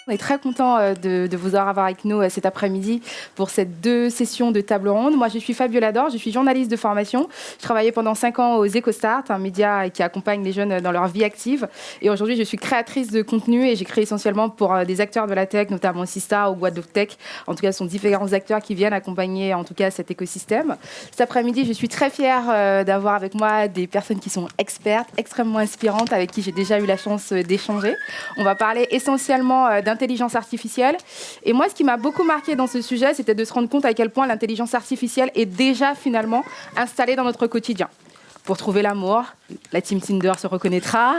On est très content de vous avoir avec nous cet après-midi pour ces 2 sessions de table ronde. Moi, je suis Fabiola Dor, je suis journaliste de formation. Je travaillais pendant 5 ans aux EcoStart, un média qui accompagne les jeunes dans leur vie active. Et aujourd'hui, je suis créatrice de contenu et j'ai créé essentiellement pour des acteurs de la tech, notamment Sista ou Boîte of Tech. En tout cas, ce sont différents acteurs qui viennent accompagner en tout cas cet écosystème. Cet après-midi, je suis très fière d'avoir avec moi des personnes qui sont expertes, extrêmement inspirantes, avec qui j'ai déjà eu la chance d'échanger. On va parler essentiellement d'intelligence artificielle. Et moi, ce qui m'a beaucoup marqué dans ce sujet, c'était de se rendre compte à quel point l'intelligence artificielle est déjà finalement installée dans notre quotidien. Pour trouver l'amour, la team Tinder se reconnaîtra.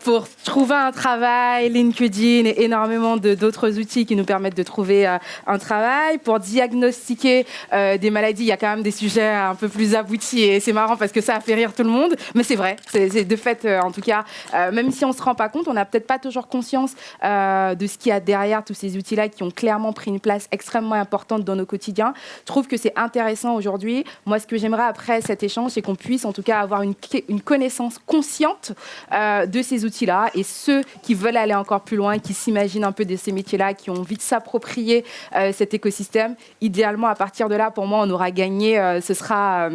Pour trouver un travail, LinkedIn et énormément d'autres outils qui nous permettent de trouver un travail. Pour diagnostiquer des maladies, il y a quand même des sujets un peu plus aboutis et c'est marrant parce que ça a fait rire tout le monde. Mais c'est vrai, c'est de fait, en tout cas, même si on ne se rend pas compte, on n'a peut-être pas toujours conscience de ce qu'il y a derrière tous ces outils-là qui ont clairement pris une place extrêmement importante dans nos quotidiens. Je trouve que c'est intéressant aujourd'hui. Moi, ce que j'aimerais après cet échange, c'est qu'on puisse en tout cas avoir une connaissance consciente de ces outils-là et ceux qui veulent aller encore plus loin, qui s'imaginent un peu de ces métiers-là, qui ont envie de s'approprier cet écosystème. Idéalement, à partir de là, pour moi, on aura gagné. Je serai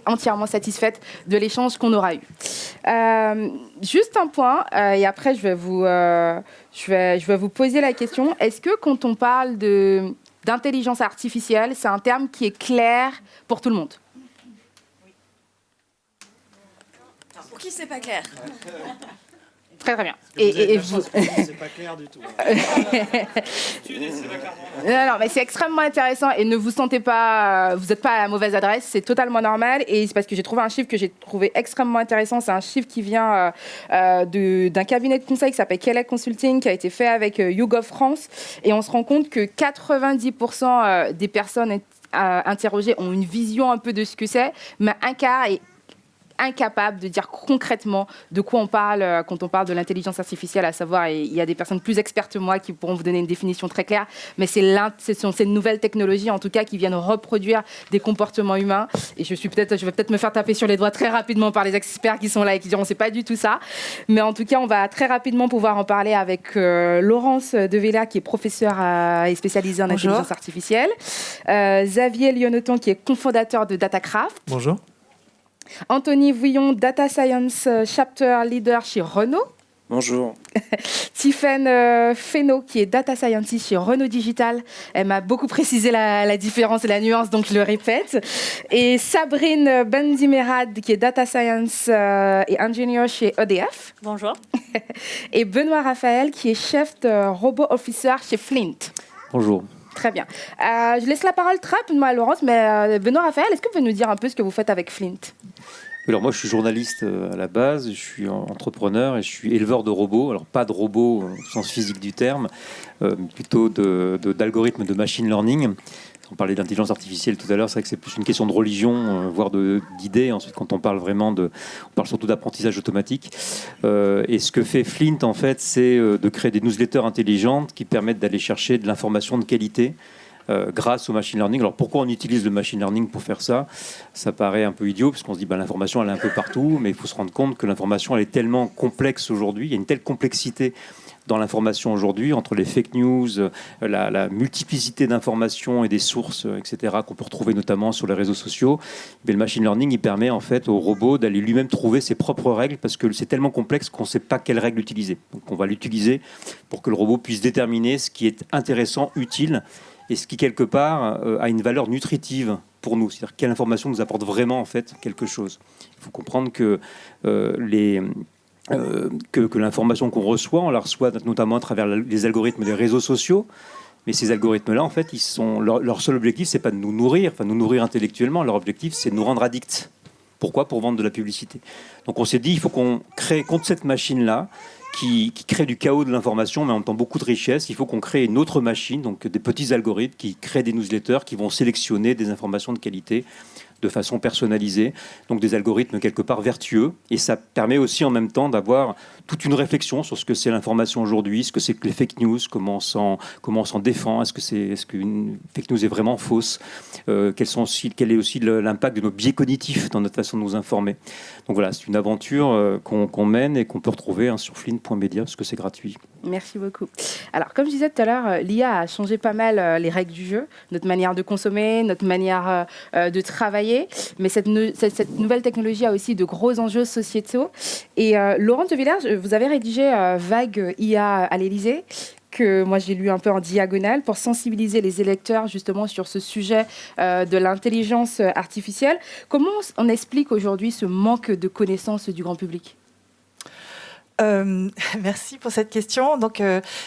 entièrement satisfaite de l'échange qu'on aura eu. Juste un point, et après, je vais vous poser la question. Est-ce que quand on parle d'intelligence artificielle, c'est un terme qui est clair pour tout le monde? Pour qui c'est pas clair? Très très bien. Et vous c'est pas clair du tout. Non, mais c'est extrêmement intéressant et ne vous sentez pas, vous n'êtes pas à la mauvaise adresse, c'est totalement normal et c'est parce que j'ai trouvé un chiffre que j'ai trouvé extrêmement intéressant. C'est un chiffre qui vient d'un cabinet de conseil qui s'appelle Kelec Consulting, qui a été fait avec YouGov France et on se rend compte que 90% des personnes interrogées ont une vision un peu de ce que c'est, mais un quart est incapable de dire concrètement de quoi on parle quand on parle de l'intelligence artificielle, à savoir, et il y a des personnes plus expertes que moi qui pourront vous donner une définition très claire, mais ce sont ces nouvelles technologies en tout cas qui viennent reproduire des comportements humains et je vais peut-être me faire taper sur les doigts très rapidement par les experts qui sont là et qui diront c'est pas du tout ça, mais en tout cas on va très rapidement pouvoir en parler avec Laurence Devella qui est professeure et spécialisée en intelligence artificielle, Xavier Lionoton qui est cofondateur de Datacraft. Bonjour. Anthony Vouillon, Data Science Chapter Leader chez Renault. Bonjour. Tiffaine Fesneau, qui est Data Scientist chez Renault Digital. Elle m'a beaucoup précisé la différence et la nuance, donc je le répète. Et Sabrine Bendimerad, qui est Data Science et Engineer chez EDF. Bonjour. Et Benoît Raphaël, qui est Chef de Robot Officer chez Flint. Bonjour. Très bien. Je laisse la parole très rapidement à Laurence, mais Benoît Raphaël, est-ce que vous pouvez nous dire un peu ce que vous faites avec Flint? Alors moi, je suis journaliste à la base, je suis entrepreneur et je suis éleveur de robots. Alors pas de robots au sens physique du terme, plutôt d'algorithmes de machine learning. On parlait d'intelligence artificielle tout à l'heure, c'est vrai que c'est plus une question de religion, voire d'idées. Ensuite, quand on parle vraiment on parle surtout d'apprentissage automatique. Et ce que fait Flint, en fait, c'est de créer des newsletters intelligentes qui permettent d'aller chercher de l'information de qualité grâce au machine learning. Alors pourquoi on utilise le machine learning pour faire ça? Ça paraît un peu idiot, parce qu'on se dit l'information elle est un peu partout, mais il faut se rendre compte que l'information elle est tellement complexe aujourd'hui, il y a une telle complexité dans l'information aujourd'hui, entre les fake news, la multiplicité d'informations et des sources, etc., qu'on peut retrouver notamment sur les réseaux sociaux. Mais le machine learning, il permet en fait au robot d'aller lui-même trouver ses propres règles, parce que c'est tellement complexe qu'on ne sait pas quelles règles utiliser. Donc on va l'utiliser pour que le robot puisse déterminer ce qui est intéressant, utile, et ce qui, quelque part, a une valeur nutritive pour nous. C'est-à-dire quelle information nous apporte vraiment en fait quelque chose. Il faut comprendre que que l'information qu'on reçoit, on la reçoit notamment à travers les algorithmes des réseaux sociaux. Mais ces algorithmes-là, en fait, leur seul objectif, c'est pas de nous nourrir intellectuellement. Leur objectif, c'est de nous rendre addicts. Pourquoi? Pour vendre de la publicité. Donc on s'est dit, il faut qu'on crée contre cette machine-là qui crée du chaos de l'information, mais en même temps beaucoup de richesse. Il faut qu'on crée une autre machine, donc des petits algorithmes qui créent des newsletters, qui vont sélectionner des informations de qualité de façon personnalisée, donc des algorithmes quelque part vertueux. Et ça permet aussi en même temps d'avoir toute une réflexion sur ce que c'est l'information aujourd'hui, ce que c'est que les fake news, comment on s'en défend, est-ce qu'une fake news est vraiment fausse, quel est aussi l'impact de nos biais cognitifs dans notre façon de nous informer. Donc voilà, c'est une aventure qu'on mène et qu'on peut retrouver sur flint.media parce que c'est gratuit. Merci beaucoup. Alors, comme je disais tout à l'heure, l'IA a changé pas mal les règles du jeu, notre manière de consommer, notre manière de travailler. Mais cette nouvelle technologie a aussi de gros enjeux sociétaux. Et Laurent de Villers, vous avez rédigé Vague IA à l'Élysée, que moi j'ai lu un peu en diagonale pour sensibiliser les électeurs justement sur ce sujet de l'intelligence artificielle. Comment on explique aujourd'hui ce manque de connaissances du grand public ? Merci pour cette question. Donc,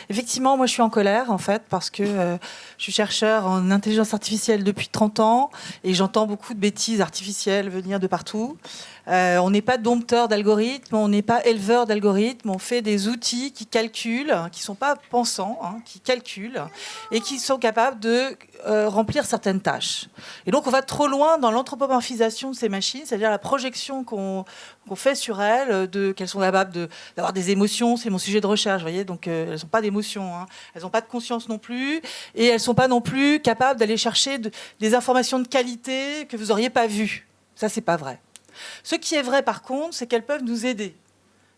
effectivement, moi, je suis en colère, en fait, parce que je suis chercheur en intelligence artificielle depuis 30 ans et j'entends beaucoup de bêtises artificielles venir de partout. On n'est pas dompteur d'algorithmes, on n'est pas éleveur d'algorithmes, on fait des outils qui calculent, qui ne sont pas pensants, qui calculent et qui sont capables de remplir certaines tâches. Et donc, on va trop loin dans l'anthropomorphisation de ces machines, c'est-à-dire la projection qu'on fait sur elles, qu'elles sont capables d'avoir des émotions. C'est mon sujet de recherche, vous voyez, donc elles n'ont pas d'émotions, elles n'ont pas de conscience non plus, et elles ne sont pas non plus capables d'aller chercher des informations de qualité que vous n'auriez pas vues. Ça, c'est pas vrai. Ce qui est vrai, par contre, c'est qu'elles peuvent nous aider.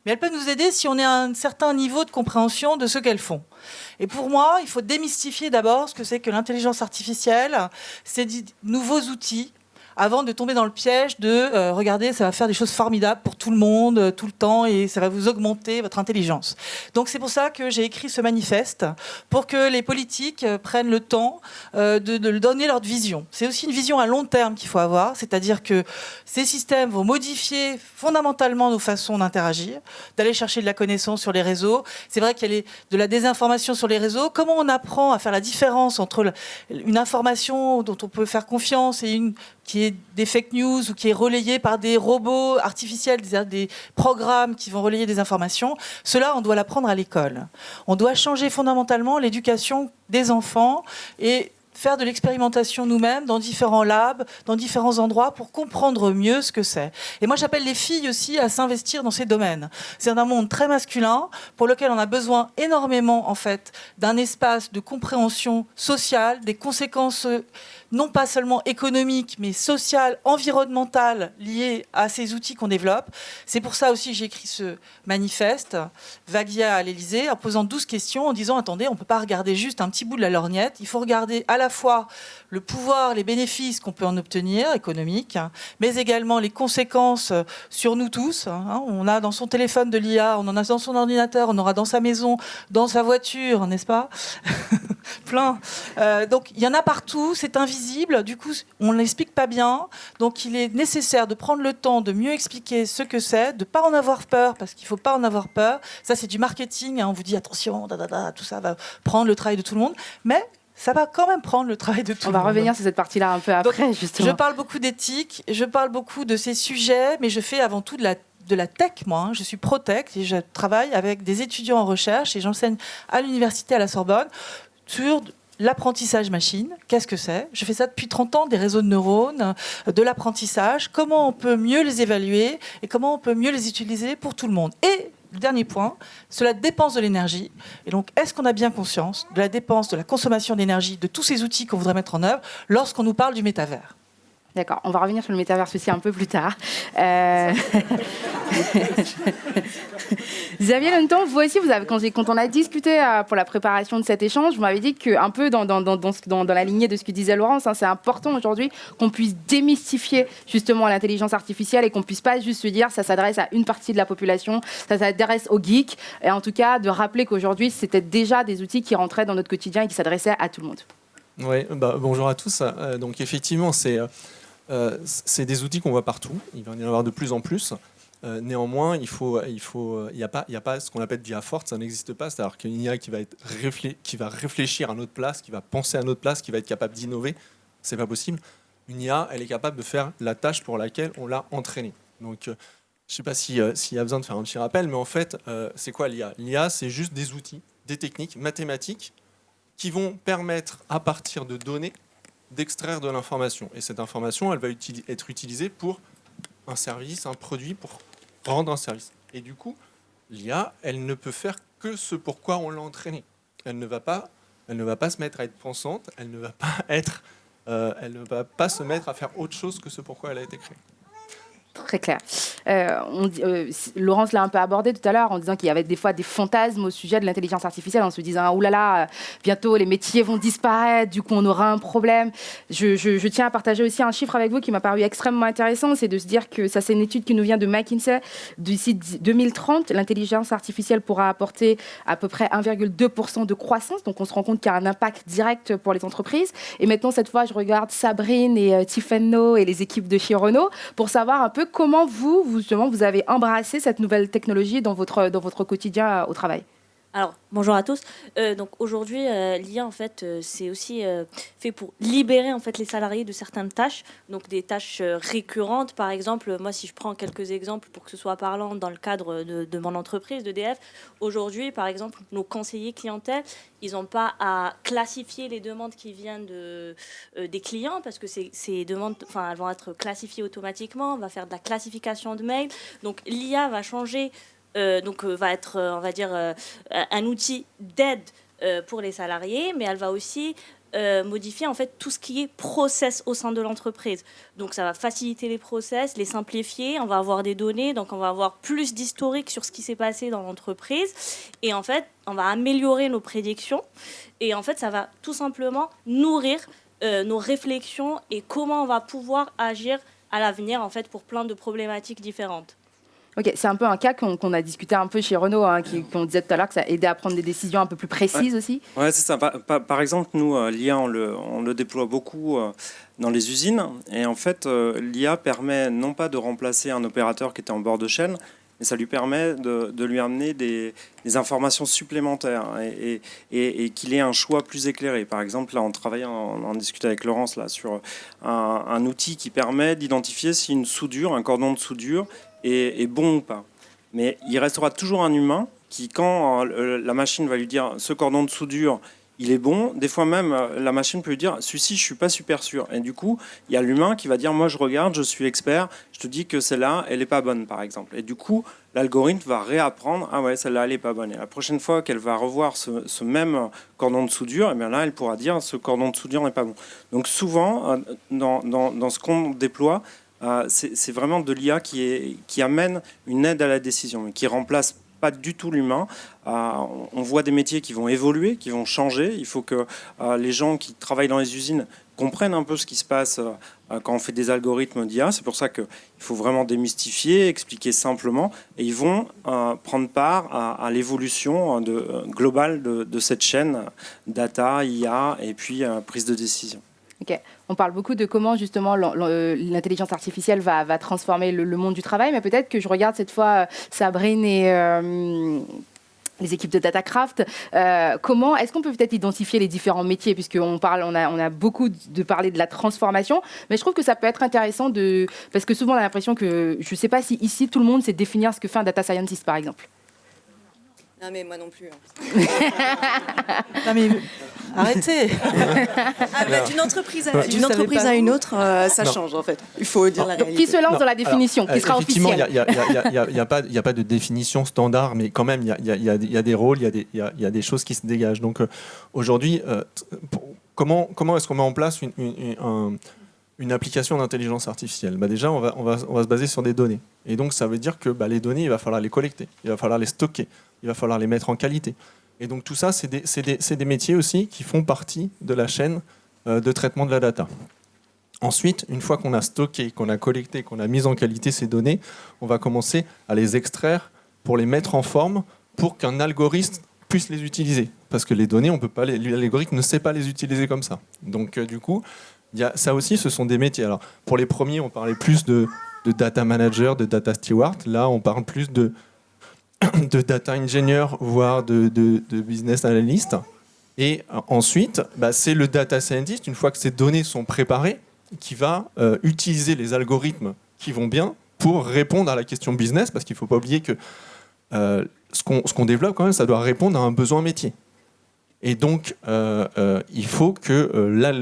Mais elles peuvent nous aider si on est à un certain niveau de compréhension de ce qu'elles font. Et pour moi, il faut démystifier d'abord ce que c'est que l'intelligence artificielle. C'est des nouveaux outils avant de tomber dans le piège de regardez, ça va faire des choses formidables pour tout le monde, tout le temps, et ça va vous augmenter votre intelligence. Donc c'est pour ça que j'ai écrit ce manifeste, pour que les politiques prennent le temps de donner leur vision. C'est aussi une vision à long terme qu'il faut avoir, c'est-à-dire que ces systèmes vont modifier fondamentalement nos façons d'interagir, d'aller chercher de la connaissance sur les réseaux. C'est vrai qu'il y a de la désinformation sur les réseaux. Comment on apprend à faire la différence entre une information dont on peut faire confiance et une qui est des fake news ou qui est relayée par des robots artificiels, des programmes qui vont relayer des informations, cela, on doit l'apprendre à l'école. On doit changer fondamentalement l'éducation des enfants et faire de l'expérimentation nous-mêmes dans différents labs, dans différents endroits pour comprendre mieux ce que c'est. Et moi, j'appelle les filles aussi à s'investir dans ces domaines. C'est un monde très masculin pour lequel on a besoin énormément, en fait, d'un espace de compréhension sociale, des conséquences non pas seulement économiques, mais sociales, environnementales, liées à ces outils qu'on développe. C'est pour ça aussi que j'ai écrit ce manifeste, Vague IA à l'Élysée, en posant 12 questions, en disant, attendez, on ne peut pas regarder juste un petit bout de la lorgnette, il faut regarder à la fois le pouvoir, les bénéfices qu'on peut en obtenir, économiques, mais également les conséquences sur nous tous. On a dans son téléphone de l'IA, on en a dans son ordinateur, on aura dans sa maison, dans sa voiture, n'est-ce pas ? Plein. Donc, il y en a partout, c'est invisible, du coup, on ne l'explique pas bien. Donc, il est nécessaire de prendre le temps de mieux expliquer ce que c'est, de ne pas en avoir peur, parce qu'il ne faut pas en avoir peur. Ça, c'est du marketing, on vous dit, attention, tout ça va prendre le travail de tout le monde, mais ça va quand même prendre le travail de tout le monde. On va revenir sur cette partie-là un peu après, donc, justement. Je parle beaucoup d'éthique, je parle beaucoup de ces sujets, mais je fais avant tout de la tech, moi. Je suis pro-tech et je travaille avec des étudiants en recherche et j'enseigne à l'université à la Sorbonne sur l'apprentissage machine. Qu'est-ce que c'est ? Je fais ça depuis 30 ans, des réseaux de neurones, de l'apprentissage, comment on peut mieux les évaluer et comment on peut mieux les utiliser pour tout le monde. Et le dernier point, cela dépense de l'énergie. Et donc, est-ce qu'on a bien conscience de la dépense, de la consommation d'énergie, de tous ces outils qu'on voudrait mettre en œuvre lorsqu'on nous parle du métavers ? D'accord, on va revenir sur le métaverse aussi un peu plus tard. Xavier Lenneton, vous aussi, quand on a discuté pour la préparation de cet échange, vous m'avez dit qu'un peu dans la lignée de ce que disait Laurence, c'est important aujourd'hui qu'on puisse démystifier justement l'intelligence artificielle et qu'on ne puisse pas juste se dire ça s'adresse à une partie de la population, ça s'adresse aux geeks, et en tout cas de rappeler qu'aujourd'hui, c'était déjà des outils qui rentraient dans notre quotidien et qui s'adressaient à tout le monde. Oui, bonjour à tous. Donc effectivement, c'est des outils qu'on voit partout. Il va y en avoir de plus en plus. Néanmoins, il n'y a pas ce qu'on appelle d'IA forte, ça n'existe pas. C'est-à-dire qu'une IA qui va réfléchir à notre place, qui va penser à notre place, qui va être capable d'innover, c'est pas possible. Une IA, elle est capable de faire la tâche pour laquelle on l'a entraînée. Donc, je ne sais pas s'il y a besoin de faire un petit rappel, mais en fait, c'est quoi l'IA? L'IA, c'est juste des outils, des techniques mathématiques qui vont permettre, à partir de données, d'extraire de l'information. Et cette information, elle va être utilisée pour un service, un produit, pour rendre un service. Et du coup, l'IA, elle ne peut faire que ce pourquoi on l'a entraînée. Elle ne va pas se mettre à être pensante, elle ne va pas se mettre à faire autre chose que ce pourquoi elle a été créée. Très clair. Laurence l'a un peu abordé tout à l'heure en disant qu'il y avait des fois des fantasmes au sujet de l'intelligence artificielle, en se disant oulala, bientôt les métiers vont disparaître, du coup on aura un problème. Je tiens à partager aussi un chiffre avec vous qui m'a paru extrêmement intéressant, c'est de se dire que ça, c'est une étude qui nous vient de McKinsey. D'ici 2030, l'intelligence artificielle pourra apporter à peu près 1,2% de croissance, donc on se rend compte qu'il y a un impact direct pour les entreprises. Et maintenant, cette fois, je regarde Sabrine et Tiffany et les équipes de chez Renault pour savoir un peu comment vous avez embrassé cette nouvelle technologie dans votre quotidien au travail. Alors, bonjour à tous. Donc aujourd'hui, l'IA, en fait, c'est aussi fait pour libérer en fait les salariés de certaines tâches, donc des tâches récurrentes. Par exemple, moi, si je prends quelques exemples pour que ce soit parlant dans le cadre de mon entreprise, d'EDF, aujourd'hui, par exemple, nos conseillers clientèle, ils n'ont pas à classifier les demandes qui viennent des clients parce que ces demandes, elles vont être classifiées automatiquement. On va faire de la classification de mails. Donc l'IA va changer. Va être, on va dire, un outil d'aide pour les salariés, mais elle va aussi modifier en fait tout ce qui est process au sein de l'entreprise. Donc ça va faciliter les process, les simplifier, on va avoir des données, donc on va avoir plus d'historique sur ce qui s'est passé dans l'entreprise, et en fait on va améliorer nos prédictions, et en fait ça va tout simplement nourrir nos réflexions et comment on va pouvoir agir à l'avenir en fait pour plein de problématiques différentes. Ok, c'est un peu un cas qu'on a discuté un peu chez Renault, qu'on disait tout à l'heure que ça aidait à prendre des décisions un peu plus précises aussi. Ouais, c'est ça. Par exemple, nous, l'IA, on le déploie beaucoup dans les usines. Et en fait, l'IA permet non pas de remplacer un opérateur qui était en bord de chaîne, mais ça lui permet de lui amener des informations supplémentaires et qu'il ait un choix plus éclairé. Par exemple, là, on travaille, on discutait avec Laurence là, sur un outil qui permet d'identifier si une soudure, un cordon de soudure, est bon ou pas. Mais il restera toujours un humain qui, quand la machine va lui dire ce cordon de soudure, il est bon, des fois même la machine peut lui dire celui-ci, je suis pas super sûr. Et du coup, il y a l'humain qui va dire moi je regarde, je suis expert, je te dis que celle-là, elle est pas bonne par exemple. Et du coup, l'algorithme va réapprendre ah ouais, celle-là, elle est pas bonne. Et la prochaine fois qu'elle va revoir ce même cordon de soudure, et bien là, elle pourra dire ce cordon de soudure n'est pas bon. Donc souvent, dans ce qu'on déploie, c'est vraiment de l'IA qui amène une aide à la décision, mais qui remplace pas du tout l'humain. On voit des métiers qui vont évoluer, qui vont changer. Il faut que les gens qui travaillent dans les usines comprennent un peu ce qui se passe quand on fait des algorithmes d'IA. C'est pour ça qu'il faut vraiment démystifier, expliquer simplement. Et ils vont prendre part à l'évolution globale de cette chaîne data, IA et puis prise de décision. Okay. On parle beaucoup de comment justement l'intelligence artificielle va transformer le monde du travail, mais peut-être que je regarde cette fois Sabrine et les équipes de Datacraft. Comment est-ce qu'on peut peut-être identifier les différents métiers, puisqu'on a beaucoup de parler de la transformation, mais je trouve que ça peut être intéressant parce que souvent on a l'impression que je ne sais pas si ici tout le monde sait définir ce que fait un data scientist par exemple. Non mais moi non plus. Non mais arrêtez. D'une entreprise à une autre, ça change en fait. Il faut dire la réalité. Qui se lance dans la définition, qui sera officielle. Il n'y a pas de définition standard, mais quand même, il y a des rôles, il y a des choses qui se dégagent. Donc aujourd'hui, comment est-ce qu'on met en place une application d'intelligence artificielle? Déjà, on va se baser sur des données. Et donc, ça veut dire que les données, il va falloir les collecter, il va falloir les stocker, il va falloir les mettre en qualité. Et donc, tout ça, c'est des métiers aussi qui font partie de la chaîne de traitement de la data. Ensuite, une fois qu'on a stocké, qu'on a collecté, qu'on a mis en qualité ces données, on va commencer à les extraire pour les mettre en forme pour qu'un algorithme puisse les utiliser. Parce que les données, l'algorithme ne sait pas les utiliser comme ça. Donc, du coup, ça aussi, ce sont des métiers. Alors, pour les premiers, on parlait plus de data manager, de data steward. Là, on parle plus de data engineer, voire de business analyst. Et ensuite, c'est le data scientist, une fois que ces données sont préparées, qui va utiliser les algorithmes qui vont bien pour répondre à la question business, parce qu'il ne faut pas oublier que ce qu'on développe, quand même, ça doit répondre à un besoin métier. Et donc, il faut que là,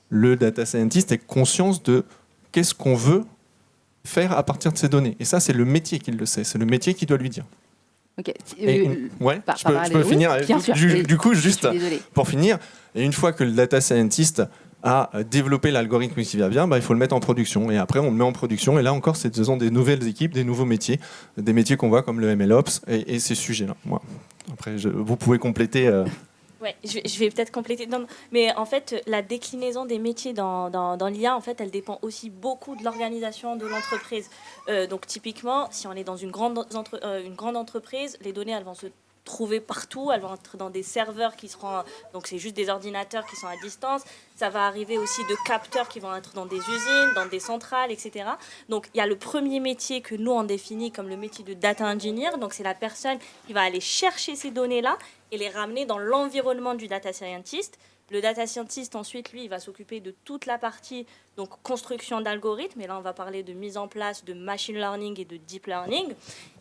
le data scientist ait conscience de qu'est-ce qu'on veut faire à partir de ces données. Et ça, c'est le métier qui le sait, c'est le métier qui doit lui dire. Ok. Ouais, je peux finir. Bien sûr. Du coup, juste Désolée. pour finir, et une fois que le data scientist a développé l'algorithme qui va bien, il faut le mettre en production. Et après, on le met en production. Et là encore, ce sont des nouvelles équipes, des nouveaux métiers, des métiers qu'on voit comme le MLOps et ces sujets-là. Moi. Après, vous pouvez compléter. Ouais, je vais peut-être compléter. Non, mais en fait, la déclinaison des métiers dans l'IA, en fait, elle dépend aussi beaucoup de l'organisation de l'entreprise. Donc, typiquement, si on est dans une grande entreprise, les données, elles vont se trouver partout. Elles vont être dans des serveurs qui seront... Donc, c'est juste des ordinateurs qui sont à distance. Ça va arriver aussi de capteurs qui vont être dans des usines, dans des centrales, etc. Donc, il y a le premier métier que nous, on définit comme le métier de data engineer. Donc, c'est la personne qui va aller chercher ces données-là et les ramener dans l'environnement du data scientist. Le data scientist, ensuite, lui, il va s'occuper de toute la partie donc, construction d'algorithmes. Et là, on va parler de mise en place de machine learning et de deep learning.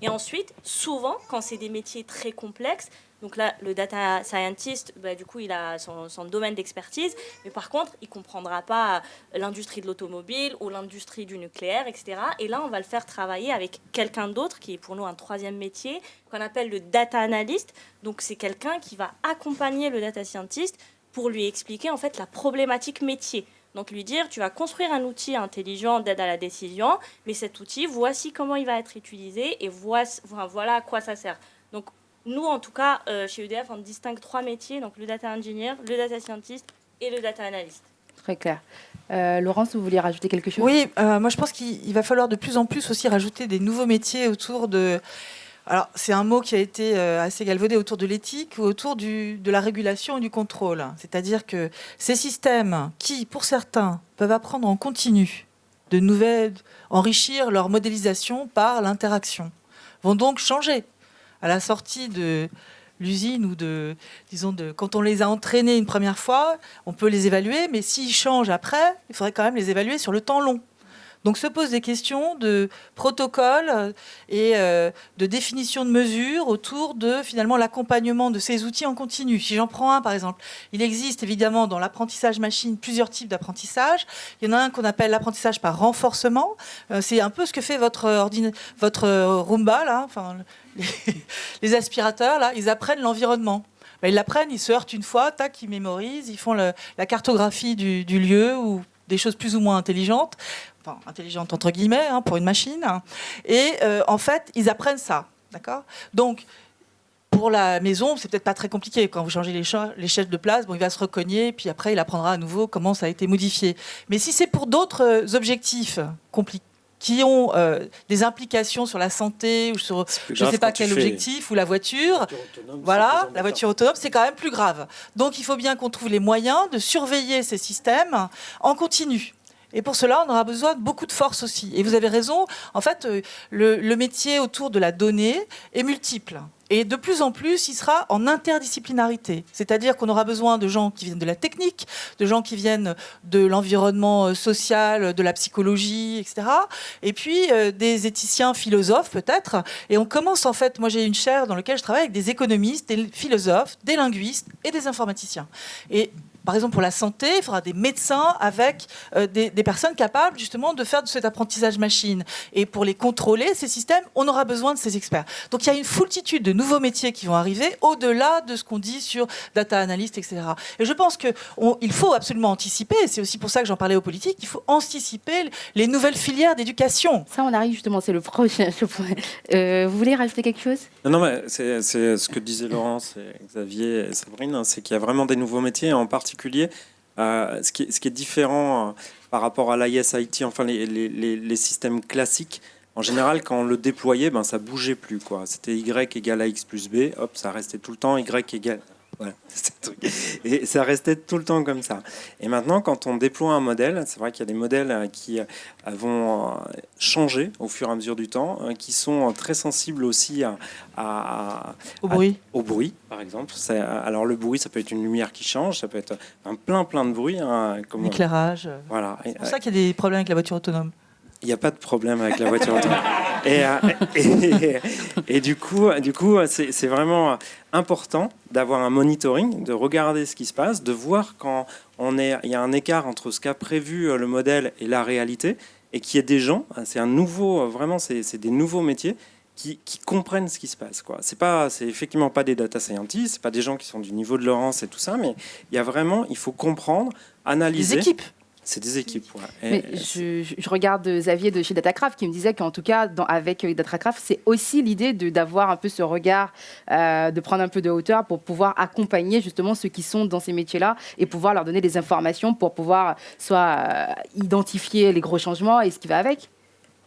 Et ensuite, souvent, quand c'est des métiers très complexes, donc là, le data scientist, du coup, il a son domaine d'expertise. Mais par contre, il ne comprendra pas l'industrie de l'automobile ou l'industrie du nucléaire, etc. Et là, on va le faire travailler avec quelqu'un d'autre, qui est pour nous un troisième métier, qu'on appelle le data analyst. Donc, c'est quelqu'un qui va accompagner le data scientist pour lui expliquer en fait la problématique métier. Donc lui dire, tu vas construire un outil intelligent d'aide à la décision, mais cet outil, voici comment il va être utilisé et voilà à quoi ça sert. Donc nous, en tout cas, chez EDF, on distingue 3 métiers, donc le data engineer, le data scientist et le data analyst. Très clair. Laurence, vous vouliez rajouter quelque chose ? Oui, moi je pense qu'il va falloir de plus en plus aussi rajouter des nouveaux métiers autour de... Alors, c'est un mot qui a été assez galvaudé autour de l'éthique ou autour de la régulation et du contrôle. C'est-à-dire que ces systèmes qui, pour certains, peuvent apprendre en continu de nouvelles, enrichir leur modélisation par l'interaction, vont donc changer à la sortie de l'usine ou quand on les a entraînés une première fois, on peut les évaluer, mais s'ils changent après, il faudrait quand même les évaluer sur le temps long. Donc se posent des questions de protocole et de définition de mesures autour de finalement l'accompagnement de ces outils en continu. Si j'en prends un par exemple, il existe évidemment dans l'apprentissage machine plusieurs types d'apprentissage. Il y en a un qu'on appelle l'apprentissage par renforcement. C'est un peu ce que fait votre Roomba, là, enfin, les aspirateurs, là, ils apprennent l'environnement. Ils l'apprennent, ils se heurtent une fois, tac, ils mémorisent, ils font la cartographie du lieu ou des choses plus ou moins intelligentes. Enfin, intelligente entre guillemets, pour une machine. Et en fait, ils apprennent ça. D'accord ? Donc, pour la maison, c'est peut-être pas très compliqué. Quand vous changez l'échelle de place, il va se recogner, puis après, il apprendra à nouveau comment ça a été modifié. Mais si c'est pour d'autres objectifs compliqués, qui ont des implications sur la santé ou sur je ne sais pas quel objectif, ou la voiture. Voilà, la voiture autonome, c'est quand même plus grave. Donc, il faut bien qu'on trouve les moyens de surveiller ces systèmes en continu. Et pour cela, on aura besoin de beaucoup de force aussi. Et vous avez raison, en fait, le métier autour de la donnée est multiple. Et de plus en plus, il sera en interdisciplinarité. C'est-à-dire qu'on aura besoin de gens qui viennent de la technique, de gens qui viennent de l'environnement social, de la psychologie, etc. Et puis des éthiciens, philosophes peut-être. Et on commence en fait, moi j'ai une chaire dans laquelle je travaille avec des économistes, des philosophes, des linguistes et des informaticiens. Et par exemple, pour la santé, il faudra des médecins avec des personnes capables justement de faire de cet apprentissage machine. Et pour les contrôler, ces systèmes, on aura besoin de ces experts. Donc il y a une foultitude de nouveaux métiers qui vont arriver au-delà de ce qu'on dit sur data analyst, etc. Et je pense qu'il faut absolument anticiper, c'est aussi pour ça que j'en parlais aux politiques, il faut anticiper les nouvelles filières d'éducation. Ça, on arrive justement, c'est le prochain. Vous voulez rajouter quelque chose ? Non, mais c'est ce que disaient Laurence, et Xavier et Sabrine, c'est qu'il y a vraiment des nouveaux métiers, en particulier ce qui est différent par rapport à l'ISIT, enfin les systèmes classiques. En général, quand on le déployait, ça bougeait plus, quoi. C'était Y égale à X plus B, hop, ça restait tout le temps, Y égale... Voilà, et ça restait tout le temps comme ça. Et maintenant, quand on déploie un modèle, c'est vrai qu'il y a des modèles qui vont changer au fur et à mesure du temps, qui sont très sensibles aussi au bruit. Au bruit, par exemple. Alors le bruit, ça peut être une lumière qui change, ça peut être plein de bruit. L'éclairage. Voilà. C'est pour ça qu'il y a des problèmes avec la voiture autonome. Il n'y a pas de problème avec la voiture autonome. Et du coup, c'est vraiment important d'avoir un monitoring, de regarder ce qui se passe, de voir quand il y a un écart entre ce qu'a prévu le modèle et la réalité, et qu'il y ait des gens, c'est des nouveaux métiers qui comprennent ce qui se passe, quoi. C'est effectivement pas des data scientists, c'est pas des gens qui sont du niveau de Laurence et tout ça, mais il faut comprendre, analyser. Les équipes. C'est des équipes, ouais. Mais je regarde Xavier de chez Datacraft qui me disait qu'en tout cas, avec Datacraft, c'est aussi l'idée d'avoir un peu ce regard, de prendre un peu de hauteur pour pouvoir accompagner justement ceux qui sont dans ces métiers-là et pouvoir leur donner des informations pour pouvoir soit identifier les gros changements et ce qui va avec.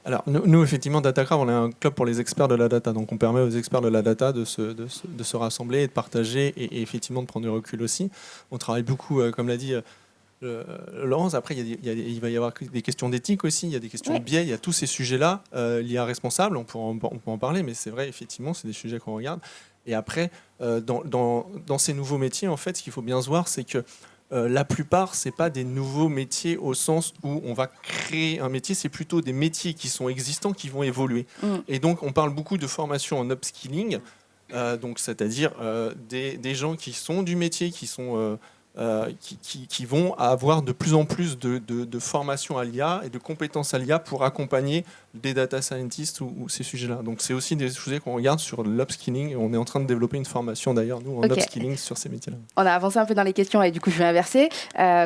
Alors, nous, effectivement, Datacraft, on est un club pour les experts de la data. Donc, on permet aux experts de la data de se rassembler et de partager et effectivement de prendre du recul aussi. On travaille beaucoup, comme l'a dit Laurence. Après, il va y avoir des questions d'éthique aussi, il y a des questions de biais, il y a tous ces sujets-là. L'IA responsable, on peut en parler, mais c'est vrai, effectivement, c'est des sujets qu'on regarde. Et après, dans ces nouveaux métiers, en fait, ce qu'il faut bien se voir, c'est que la plupart, ce n'est pas des nouveaux métiers au sens où on va créer un métier, c'est plutôt des métiers qui sont existants, qui vont évoluer. Et donc, on parle beaucoup de formation en upskilling, donc c'est-à-dire des gens qui sont du métier, qui vont avoir de plus en plus de formation à l'IA et de compétences à l'IA pour accompagner des data scientists ou ces sujets-là. Donc c'est aussi des sujets qu'on regarde sur l'upskilling. On est en train de développer une formation d'ailleurs, nous, en upskilling sur ces métiers-là. On a avancé un peu dans les questions et du coup je vais inverser.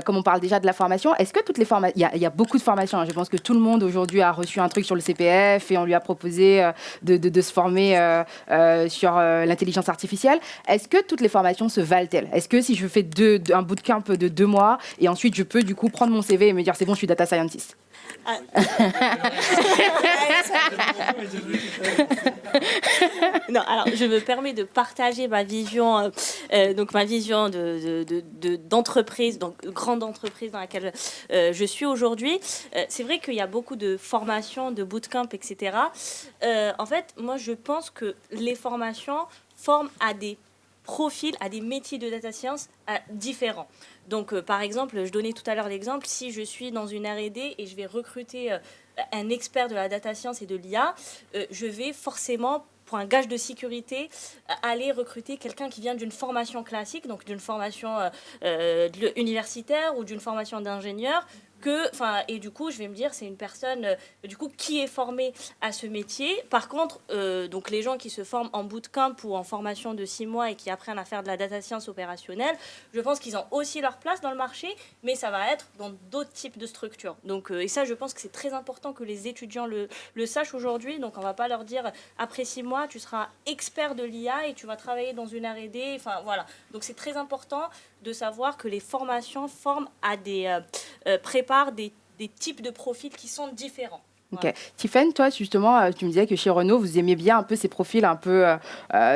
Comme on parle déjà de la formation, est-ce que toutes les formations, il y a beaucoup de formations, hein. Je pense que tout le monde aujourd'hui a reçu un truc sur le CPF et on lui a proposé de se former sur l'intelligence artificielle. Est-ce que toutes les formations se valent-elles? Est-ce que si je fais un bootcamp de 2 mois et ensuite je peux du coup prendre mon CV et me dire c'est bon, je suis data scientist? Non, alors je me permets de partager ma vision, d'entreprise, donc grande entreprise dans laquelle je suis aujourd'hui. C'est vrai qu'il y a beaucoup de formations, de bootcamp, etc. En fait, moi, je pense que les formations forment à des profils, à des métiers de data science différents. Donc, par exemple, je donnais tout à l'heure l'exemple, si je suis dans une R&D et je vais recruter un expert de la data science et de l'IA, je vais forcément, pour un gage de sécurité, aller recruter quelqu'un qui vient d'une formation classique, donc d'une formation universitaire ou d'une formation d'ingénieur, et du coup, je vais me dire, c'est une personne qui est formée à ce métier. Par contre, donc les gens qui se forment en bootcamp ou en formation de 6 mois et qui apprennent à faire de la data science opérationnelle, je pense qu'ils ont aussi leur place dans le marché, mais ça va être dans d'autres types de structures. Donc, et ça, je pense que c'est très important que les étudiants le sachent aujourd'hui. Donc, on ne va pas leur dire, après 6 mois, tu seras expert de l'IA et tu vas travailler dans une R&D. Enfin, voilà. Donc, c'est très important de savoir que les formations forment à préparent des types de profils qui sont différents. Ok. Tiffen, toi, justement, tu me disais que chez Renault, vous aimiez bien un peu ces profils un peu,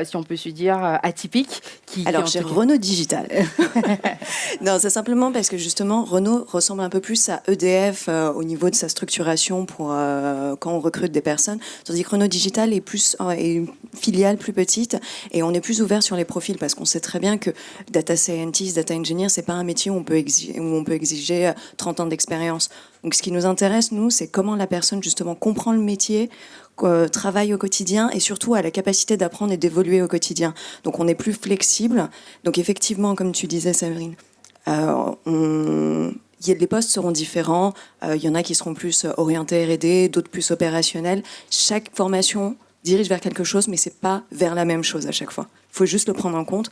si on peut se dire, atypiques. Alors, chez Renault Digital. Non, c'est simplement parce que, justement, Renault ressemble un peu plus à EDF au niveau de sa structuration pour quand on recrute des personnes. Tandis que Renault Digital est une filiale plus petite et on est plus ouvert sur les profils parce qu'on sait très bien que data scientist, data engineer, c'est pas un métier où on peut exiger 30 ans d'expérience. Donc, ce qui nous intéresse, nous, c'est comment la personne, justement, comprend le métier, travaille au quotidien et surtout a la capacité d'apprendre et d'évoluer au quotidien. Donc, on est plus flexible. Donc, effectivement, comme tu disais, Séverine, les postes seront différents. Il y en a qui seront plus orientés R&D, d'autres plus opérationnels. Chaque formation dirige vers quelque chose, mais c'est pas vers la même chose à chaque fois. Il faut juste le prendre en compte.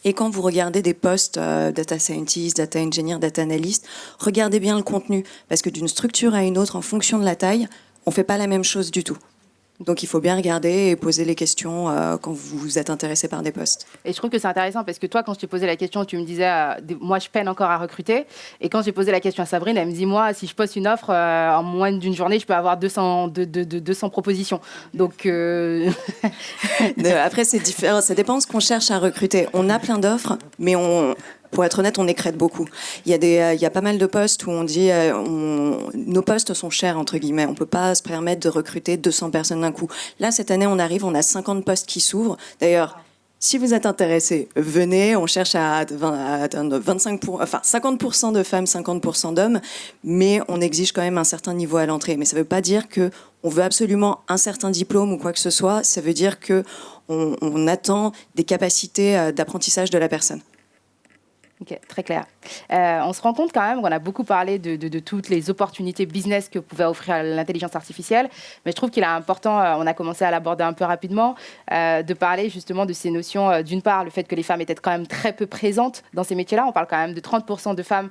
Et quand vous regardez des postes data scientist, data engineer, data analyst, regardez bien le contenu, parce que d'une structure à une autre, en fonction de la taille, on ne fait pas la même chose du tout. Donc il faut bien regarder et poser les questions quand vous êtes intéressé par des postes. Et je trouve que c'est intéressant parce que toi, quand je t'ai posé la question, tu me disais, moi je peine encore à recruter. Et quand j'ai posé la question à Sabrine, elle me dit, moi, si je poste une offre, en moins d'une journée, je peux avoir 200 propositions. Donc... Après, c'est différent. Ça dépend de ce qu'on cherche à recruter. On a plein d'offres, mais pour être honnête, on écrète beaucoup. Il y a pas mal de postes où on dit nos postes sont chers, entre guillemets. On ne peut pas se permettre de recruter 200 personnes d'un coup. Là, cette année, on a 50 postes qui s'ouvrent. D'ailleurs, Si vous êtes intéressé, venez. On cherche à atteindre 50% de femmes, 50% d'hommes, mais on exige quand même un certain niveau à l'entrée. Mais ça ne veut pas dire qu'on veut absolument un certain diplôme ou quoi que ce soit. Ça veut dire qu'on attend des capacités d'apprentissage de la personne. Ok, très clair. On se rend compte quand même qu'on a beaucoup parlé de toutes les opportunités business que pouvait offrir l'intelligence artificielle, mais je trouve qu'il est important, on a commencé à l'aborder un peu rapidement, de parler justement de ces notions, d'une part, le fait que les femmes étaient quand même très peu présentes dans ces métiers-là. On parle quand même de 30% de femmes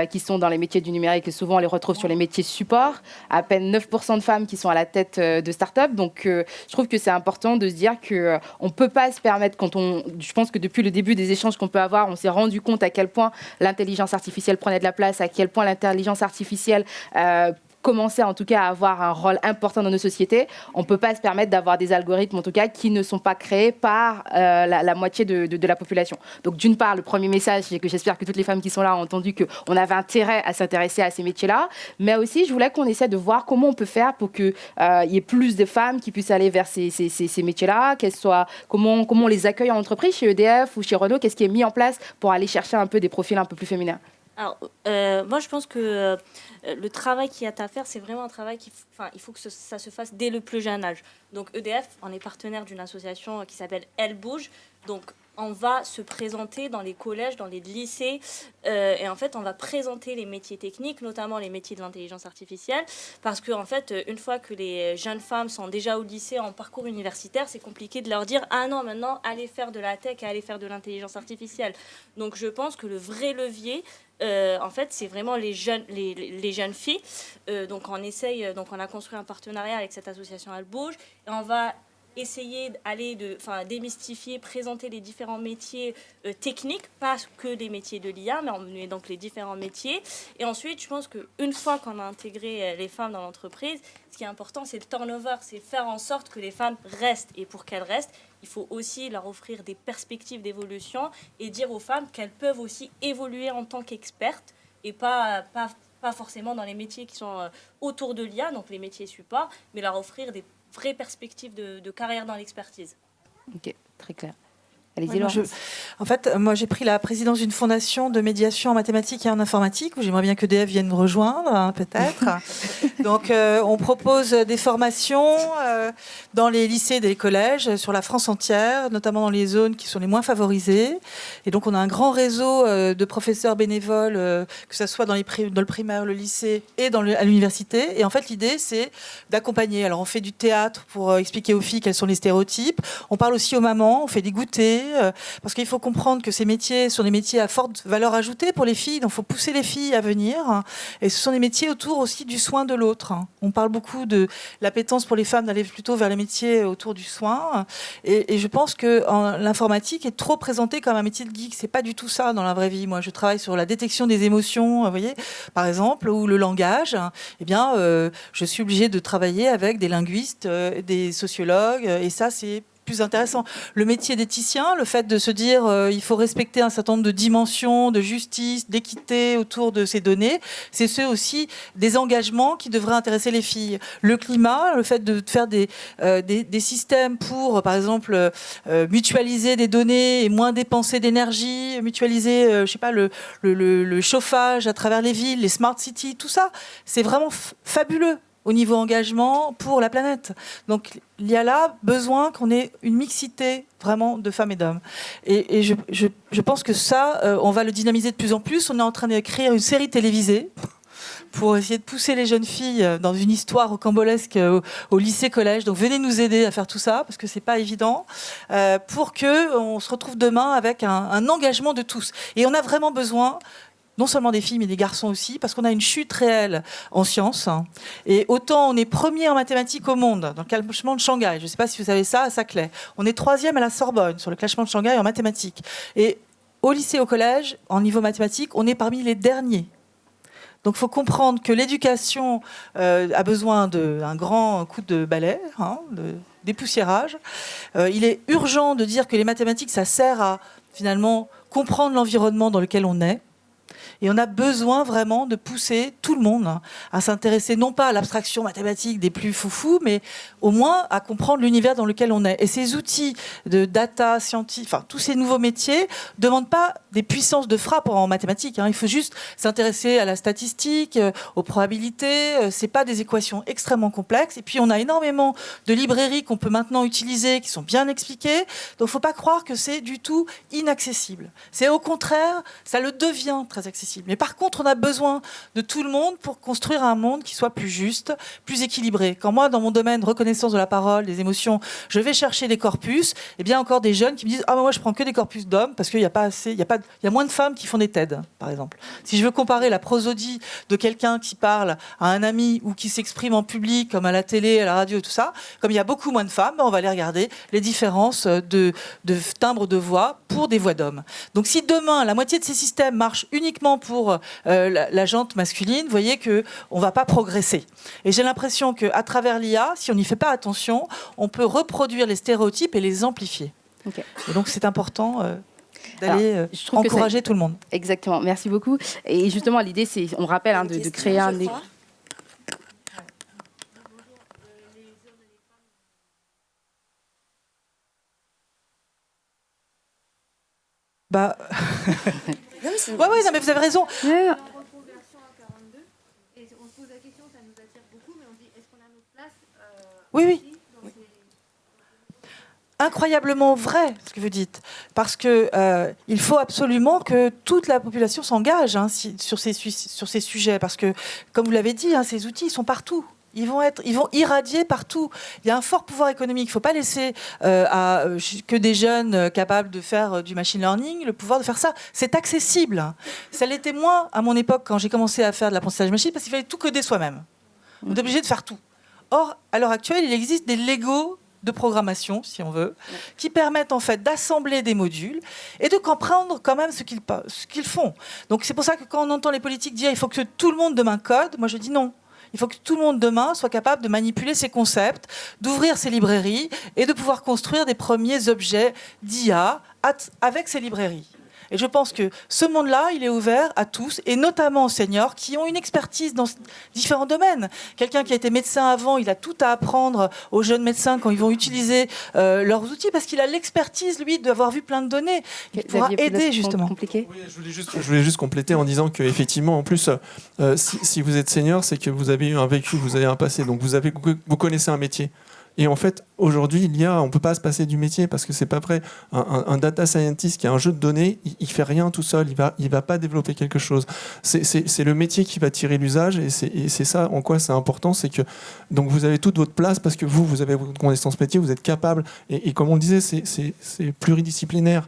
qui sont dans les métiers du numérique et souvent on les retrouve sur les métiers support, à peine 9% de femmes qui sont à la tête de start-up. Donc je trouve que c'est important de se dire qu'on ne peut pas se permettre, je pense que depuis le début des échanges qu'on peut avoir, on s'est rendu compte à quel point l'intelligence artificielle prenait de la place, à quel point l'intelligence artificielle commençait en tout cas à avoir un rôle important dans nos sociétés. On ne peut pas se permettre d'avoir des algorithmes en tout cas qui ne sont pas créés par la moitié de la population. Donc d'une part, le premier message, c'est que j'espère que toutes les femmes qui sont là ont entendu qu'on avait intérêt à s'intéresser à ces métiers-là, mais aussi je voulais qu'on essaie de voir comment on peut faire pour qu'il y ait plus de femmes qui puissent aller vers ces métiers-là, comment on les accueille en entreprise, chez EDF ou chez Renault, qu'est-ce qui est mis en place pour aller chercher un peu des profils un peu plus féminins. Alors, moi, je pense que le travail qu'il y a à faire, c'est vraiment un travail il faut que ça se fasse dès le plus jeune âge. Donc, EDF, on est partenaire d'une association qui s'appelle Elle Bouge. Donc, on va se présenter dans les collèges, dans les lycées, et en fait, on va présenter les métiers techniques, notamment les métiers de l'intelligence artificielle, parce que en fait, une fois que les jeunes femmes sont déjà au lycée en parcours universitaire, c'est compliqué de leur dire « Ah non, maintenant, allez faire de la tech, allez faire de l'intelligence artificielle ». Donc, je pense que le vrai levier, en fait, c'est vraiment les jeunes filles. Donc, on a construit un partenariat avec cette association Elle Bouge, et on va essayer démystifier, présenter les différents métiers techniques, pas que les métiers de l'IA, mais donc les différents métiers. Et ensuite, je pense qu'une fois qu'on a intégré les femmes dans l'entreprise, ce qui est important, c'est le turnover, c'est faire en sorte que les femmes restent. Et pour qu'elles restent, il faut aussi leur offrir des perspectives d'évolution et dire aux femmes qu'elles peuvent aussi évoluer en tant qu'expertes et pas forcément dans les métiers qui sont autour de l'IA, donc les métiers support, mais leur offrir des vraies perspectives de carrière dans l'expertise. Ok, très clair. Allez-y, moi, j'ai pris la présidence d'une fondation de médiation en mathématiques et en informatique, où j'aimerais bien que DF vienne me rejoindre, peut-être. Donc, on propose des formations dans les lycées et les collèges, sur la France entière, notamment dans les zones qui sont les moins favorisées. Et donc, on a un grand réseau de professeurs bénévoles, que ce soit dans le primaire, le lycée et à l'université. Et en fait, l'idée, c'est d'accompagner. Alors, on fait du théâtre pour expliquer aux filles quels sont les stéréotypes. On parle aussi aux mamans, on fait des goûters. Parce qu'il faut comprendre que ces métiers sont des métiers à forte valeur ajoutée pour les filles, donc il faut pousser les filles à venir. Et ce sont des métiers autour aussi du soin de l'autre. On parle beaucoup de l'appétence pour les femmes d'aller plutôt vers les métiers autour du soin. Et je pense que l'informatique est trop présentée comme un métier de geek. C'est pas du tout ça dans la vraie vie. Moi, je travaille sur la détection des émotions, vous voyez, par exemple, ou le langage. Eh bien, je suis obligée de travailler avec des linguistes, des sociologues, et ça, c'est plus intéressant. Le métier d'éthicien, le fait de se dire il faut respecter un certain nombre de dimensions, de justice, d'équité autour de ces données, c'est ceux aussi des engagements qui devraient intéresser les filles. Le climat, le fait de faire des systèmes pour, par exemple, mutualiser des données et moins dépenser d'énergie, mutualiser, je sais pas, le chauffage à travers les villes, les smart cities, tout ça, c'est vraiment fabuleux au niveau engagement pour la planète. Donc, il y a là besoin qu'on ait une mixité vraiment de femmes et d'hommes. Et je pense que ça, on va le dynamiser de plus en plus. On est en train d'écrire une série télévisée pour essayer de pousser les jeunes filles dans une histoire rocambolesque au lycée-collège. Donc, venez nous aider à faire tout ça, parce que c'est pas évident, pour qu'on se retrouve demain avec un engagement de tous. Et on a vraiment besoin non seulement des filles, mais des garçons aussi, parce qu'on a une chute réelle en sciences. Et autant on est premier en mathématiques au monde, dans le classement de Shanghai. Je ne sais pas si vous savez ça, à Saclay. On est 3e à la Sorbonne, sur le classement de Shanghai en mathématiques. Et au lycée, au collège, en niveau mathématiques, on est parmi les derniers. Donc il faut comprendre que l'éducation a besoin d'un grand coup de balai, de dépoussiérage. Il est urgent de dire que les mathématiques, ça sert à, finalement, comprendre l'environnement dans lequel on est. Et on a besoin vraiment de pousser tout le monde à s'intéresser non pas à l'abstraction mathématique des plus foufous, mais au moins à comprendre l'univers dans lequel on est. Et ces outils de data scientifique, enfin tous ces nouveaux métiers, ne demandent pas des puissances de frappe en mathématiques. Il faut juste s'intéresser à la statistique, aux probabilités. C'est pas des équations extrêmement complexes. Et puis on a énormément de librairies qu'on peut maintenant utiliser, qui sont bien expliquées. Donc il ne faut pas croire que c'est du tout inaccessible. C'est au contraire, ça le devient très accessible. Mais par contre, on a besoin de tout le monde pour construire un monde qui soit plus juste, plus équilibré. Quand moi, dans mon domaine reconnaissance de la parole, des émotions, je vais chercher des corpus, et bien encore des jeunes qui me disent ah moi je prends que des corpus d'hommes parce qu'il y a pas assez, il y a moins de femmes qui font des TED, par exemple. Si je veux comparer la prosodie de quelqu'un qui parle à un ami ou qui s'exprime en public, comme à la télé, à la radio et tout ça, comme il y a beaucoup moins de femmes, on va aller regarder les différences de timbre de voix pour des voix d'hommes. Donc si demain la moitié de ces systèmes marchent uniquement pour la jante masculine, vous voyez que on va pas progresser. Et j'ai l'impression qu'à travers l'IA, si on n'y fait pas attention, on peut reproduire les stéréotypes et les amplifier. Okay. Et donc c'est important d'aller encourager tout le monde. Exactement, merci beaucoup. Et justement, l'idée, c'est, on rappelle, de créer un... Bah... non, mais vous avez raison. Yeah. Oui. Incroyablement vrai ce que vous dites, parce que il faut absolument que toute la population s'engage sur ces sujets, parce que, comme vous l'avez dit, ces outils ils sont partout. Ils vont irradier partout. Il y a un fort pouvoir économique. Il ne faut pas laisser que des jeunes capables de faire du machine learning le pouvoir de faire ça. C'est accessible. Ça l'était moins à mon époque quand j'ai commencé à faire de l'apprentissage machine, parce qu'il fallait tout coder soi-même. On est obligé de faire tout. Or, à l'heure actuelle, il existe des Lego de programmation, si on veut, qui permettent en fait d'assembler des modules et de comprendre quand même ce qu'ils font. Donc c'est pour ça que quand on entend les politiques dire il faut que tout le monde demain code, moi je dis non. Il faut que tout le monde demain soit capable de manipuler ces concepts, d'ouvrir ces librairies et de pouvoir construire des premiers objets d'IA avec ces librairies. Et je pense que ce monde-là, il est ouvert à tous, et notamment aux seniors qui ont une expertise dans différents domaines. Quelqu'un qui a été médecin avant, il a tout à apprendre aux jeunes médecins quand ils vont utiliser leurs outils, parce qu'il a l'expertise, lui, d'avoir vu plein de données. Il pourra aider, justement. Compliqué. Oui, je voulais juste compléter en disant qu'effectivement, en plus, si vous êtes senior, c'est que vous avez eu un vécu, vous avez un passé, donc vous connaissez un métier. Et en fait, aujourd'hui, on ne peut pas se passer du métier parce que c'est pas vrai. Un data scientist qui a un jeu de données, il fait rien tout seul, il va pas développer quelque chose. C'est le métier qui va tirer l'usage, et c'est ça en quoi c'est important, c'est que donc vous avez toute votre place parce que vous avez votre connaissance métier, vous êtes capable, et comme on le disait, c'est pluridisciplinaire.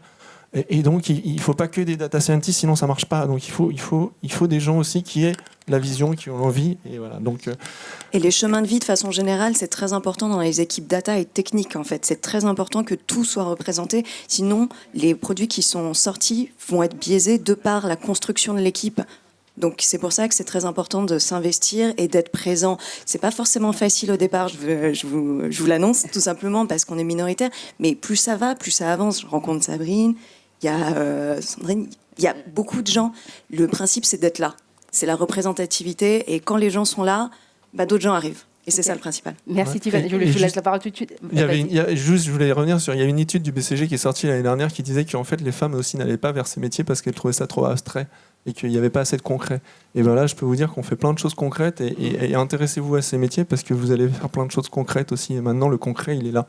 Et donc, il ne faut pas que des data scientists, sinon ça ne marche pas. Donc, il faut des gens aussi qui aient la vision, qui ont l'envie. Et, voilà. Et les chemins de vie, de façon générale, c'est très important dans les équipes data et techniques, en fait. C'est très important que tout soit représenté. Sinon, les produits qui sont sortis vont être biaisés de par la construction de l'équipe. Donc c'est pour ça que c'est très important de s'investir et d'être présent. C'est pas forcément facile au départ, je vous l'annonce, tout simplement parce qu'on est minoritaire. Mais plus ça va, plus ça avance. Je rencontre Sabrine, il y a Sandrine, il y a beaucoup de gens. Le principe, c'est d'être là. C'est la représentativité, et quand les gens sont là, d'autres gens arrivent. Et c'est ça le principal. Merci Tiffany. Je laisse la parole tout de suite. Je voulais revenir sur. Il y a une étude du BCG qui est sortie l'année dernière qui disait qu'en fait les femmes aussi n'allaient pas vers ces métiers parce qu'elles trouvaient ça trop abstrait et qu'il n'y avait pas assez de concret. Et voilà, je peux vous dire qu'on fait plein de choses concrètes, et intéressez-vous à ces métiers parce que vous allez faire plein de choses concrètes aussi. Et maintenant, le concret, il est là.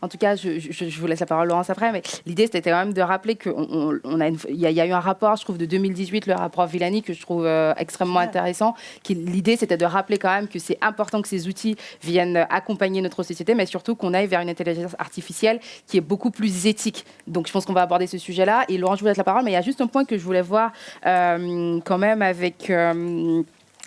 En tout cas, je vous laisse la parole, Laurence, après, mais l'idée, c'était quand même de rappeler qu'il y a eu un rapport, je trouve, de 2018, le rapport Villani, que je trouve extrêmement intéressant. L'idée, c'était de rappeler quand même que c'est important que ces outils viennent accompagner notre société, mais surtout qu'on aille vers une intelligence artificielle qui est beaucoup plus éthique. Donc, je pense qu'on va aborder ce sujet-là. Et Laurence, je vous laisse la parole, mais il y a juste un point que je voulais voir quand même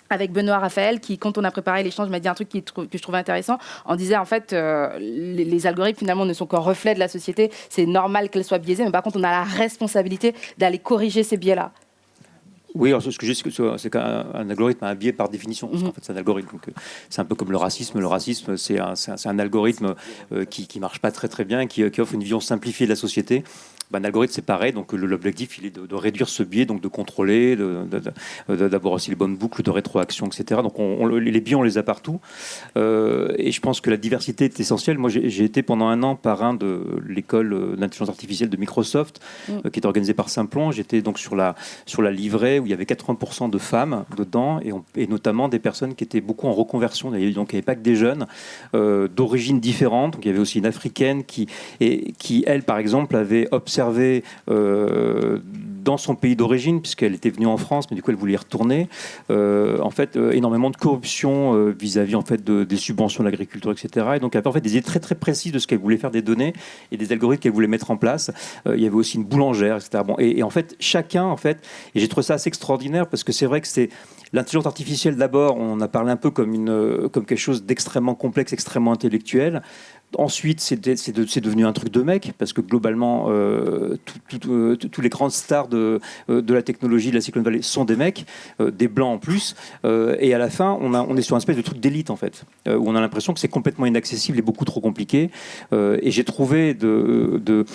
avec Benoît Raphaël, qui, quand on a préparé l'échange, m'a dit un truc que je trouvais intéressant. On disait, en fait, les algorithmes, finalement, ne sont qu'un reflet de la société. C'est normal qu'elles soient biaisées, mais par contre, on a la responsabilité d'aller corriger ces biais-là. Oui, alors, ce que je dis, c'est qu'un algorithme a un biais par définition, parce qu'en fait, c'est un algorithme. Donc, c'est un peu comme le racisme. Le racisme, c'est un algorithme qui ne marche pas très très bien, qui offre une vision simplifiée de la société. Un algorithme, c'est pareil. Donc, l'objectif, il est de réduire ce biais, donc de contrôler, d'avoir aussi les bonnes boucles de rétroaction, etc. Donc, les biais, on les a partout. Et je pense que la diversité est essentielle. Moi, j'ai été pendant un an parrain de l'école d'intelligence artificielle de Microsoft, qui est organisée par Simplon. J'étais donc sur la livrée où il y avait 80% de femmes dedans, et notamment des personnes qui étaient beaucoup en reconversion. Donc, il n'y avait pas que des jeunes d'origines différentes. Donc, il y avait aussi une africaine qui, elle, par exemple, avait observé dans son pays d'origine, puisqu'elle était venue en France, mais du coup elle voulait y retourner, en fait, énormément de corruption vis-à-vis en fait des subventions de l'agriculture, etc. Et donc elle avait en fait des idées très très précises de ce qu'elle voulait faire des données et des algorithmes qu'elle voulait mettre en place. Il y avait aussi une boulangère, etc. Bon, et en fait chacun, en fait, et j'ai trouvé ça assez extraordinaire parce que c'est vrai que c'est l'intelligence artificielle. D'abord, on a parlé un peu comme quelque chose d'extrêmement complexe, extrêmement intellectuel. Ensuite, c'est devenu un truc de mec, parce que globalement, tous les grandes stars de la technologie de la Silicon Valley sont des mecs, des blancs en plus. Et à la fin, on est sur un espèce de truc d'élite, en fait, où on a l'impression que c'est complètement inaccessible et beaucoup trop compliqué. Et j'ai trouvé de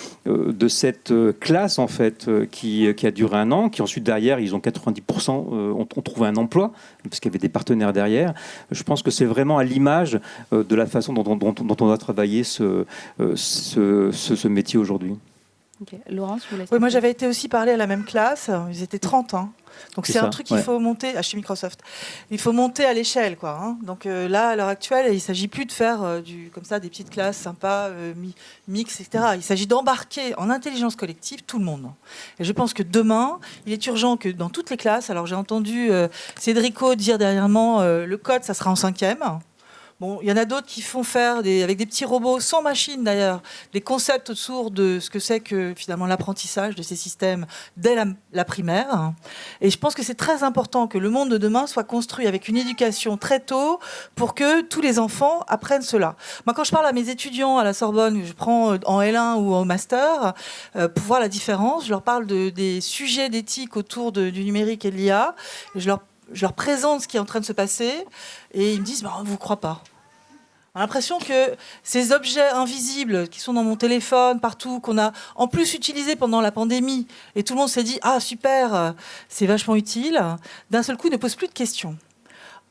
cette classe, en fait, qui a duré un an, qui ensuite, derrière, ils ont 90% ont trouvé un emploi, parce qu'il y avait des partenaires derrière. Je pense que c'est vraiment à l'image de la façon dont on doit travailler ce métier aujourd'hui. Okay. Laurence, vous oui, moi j'avais été aussi parler à la même classe, ils étaient 30 ans. Donc c'est un truc qu'il faut monter, chez Microsoft, il faut monter à l'échelle, quoi, hein. Donc là, à l'heure actuelle, il ne s'agit plus de faire comme ça des petites classes sympas, mix, etc. Il s'agit d'embarquer en intelligence collective tout le monde. Et je pense que demain, il est urgent que dans toutes les classes, alors j'ai entendu Cédrico dire dernièrement, le code, ça sera en 5e. Bon, il y en a d'autres qui font faire avec des petits robots, sans machine d'ailleurs, des concepts autour de ce que c'est que finalement l'apprentissage de ces systèmes dès la primaire. Et je pense que c'est très important que le monde de demain soit construit avec une éducation très tôt pour que tous les enfants apprennent cela. Moi, quand je parle à mes étudiants à la Sorbonne, je prends en L1 ou en master, pour voir la différence, je leur parle des sujets d'éthique autour du numérique et de l'IA. Je leur présente ce qui est en train de se passer et ils me disent on ne vous croit pas. On a l'impression que ces objets invisibles qui sont dans mon téléphone, partout, qu'on a en plus utilisés pendant la pandémie, et tout le monde s'est dit « Ah, super, c'est vachement utile », d'un seul coup, ne posent plus de questions.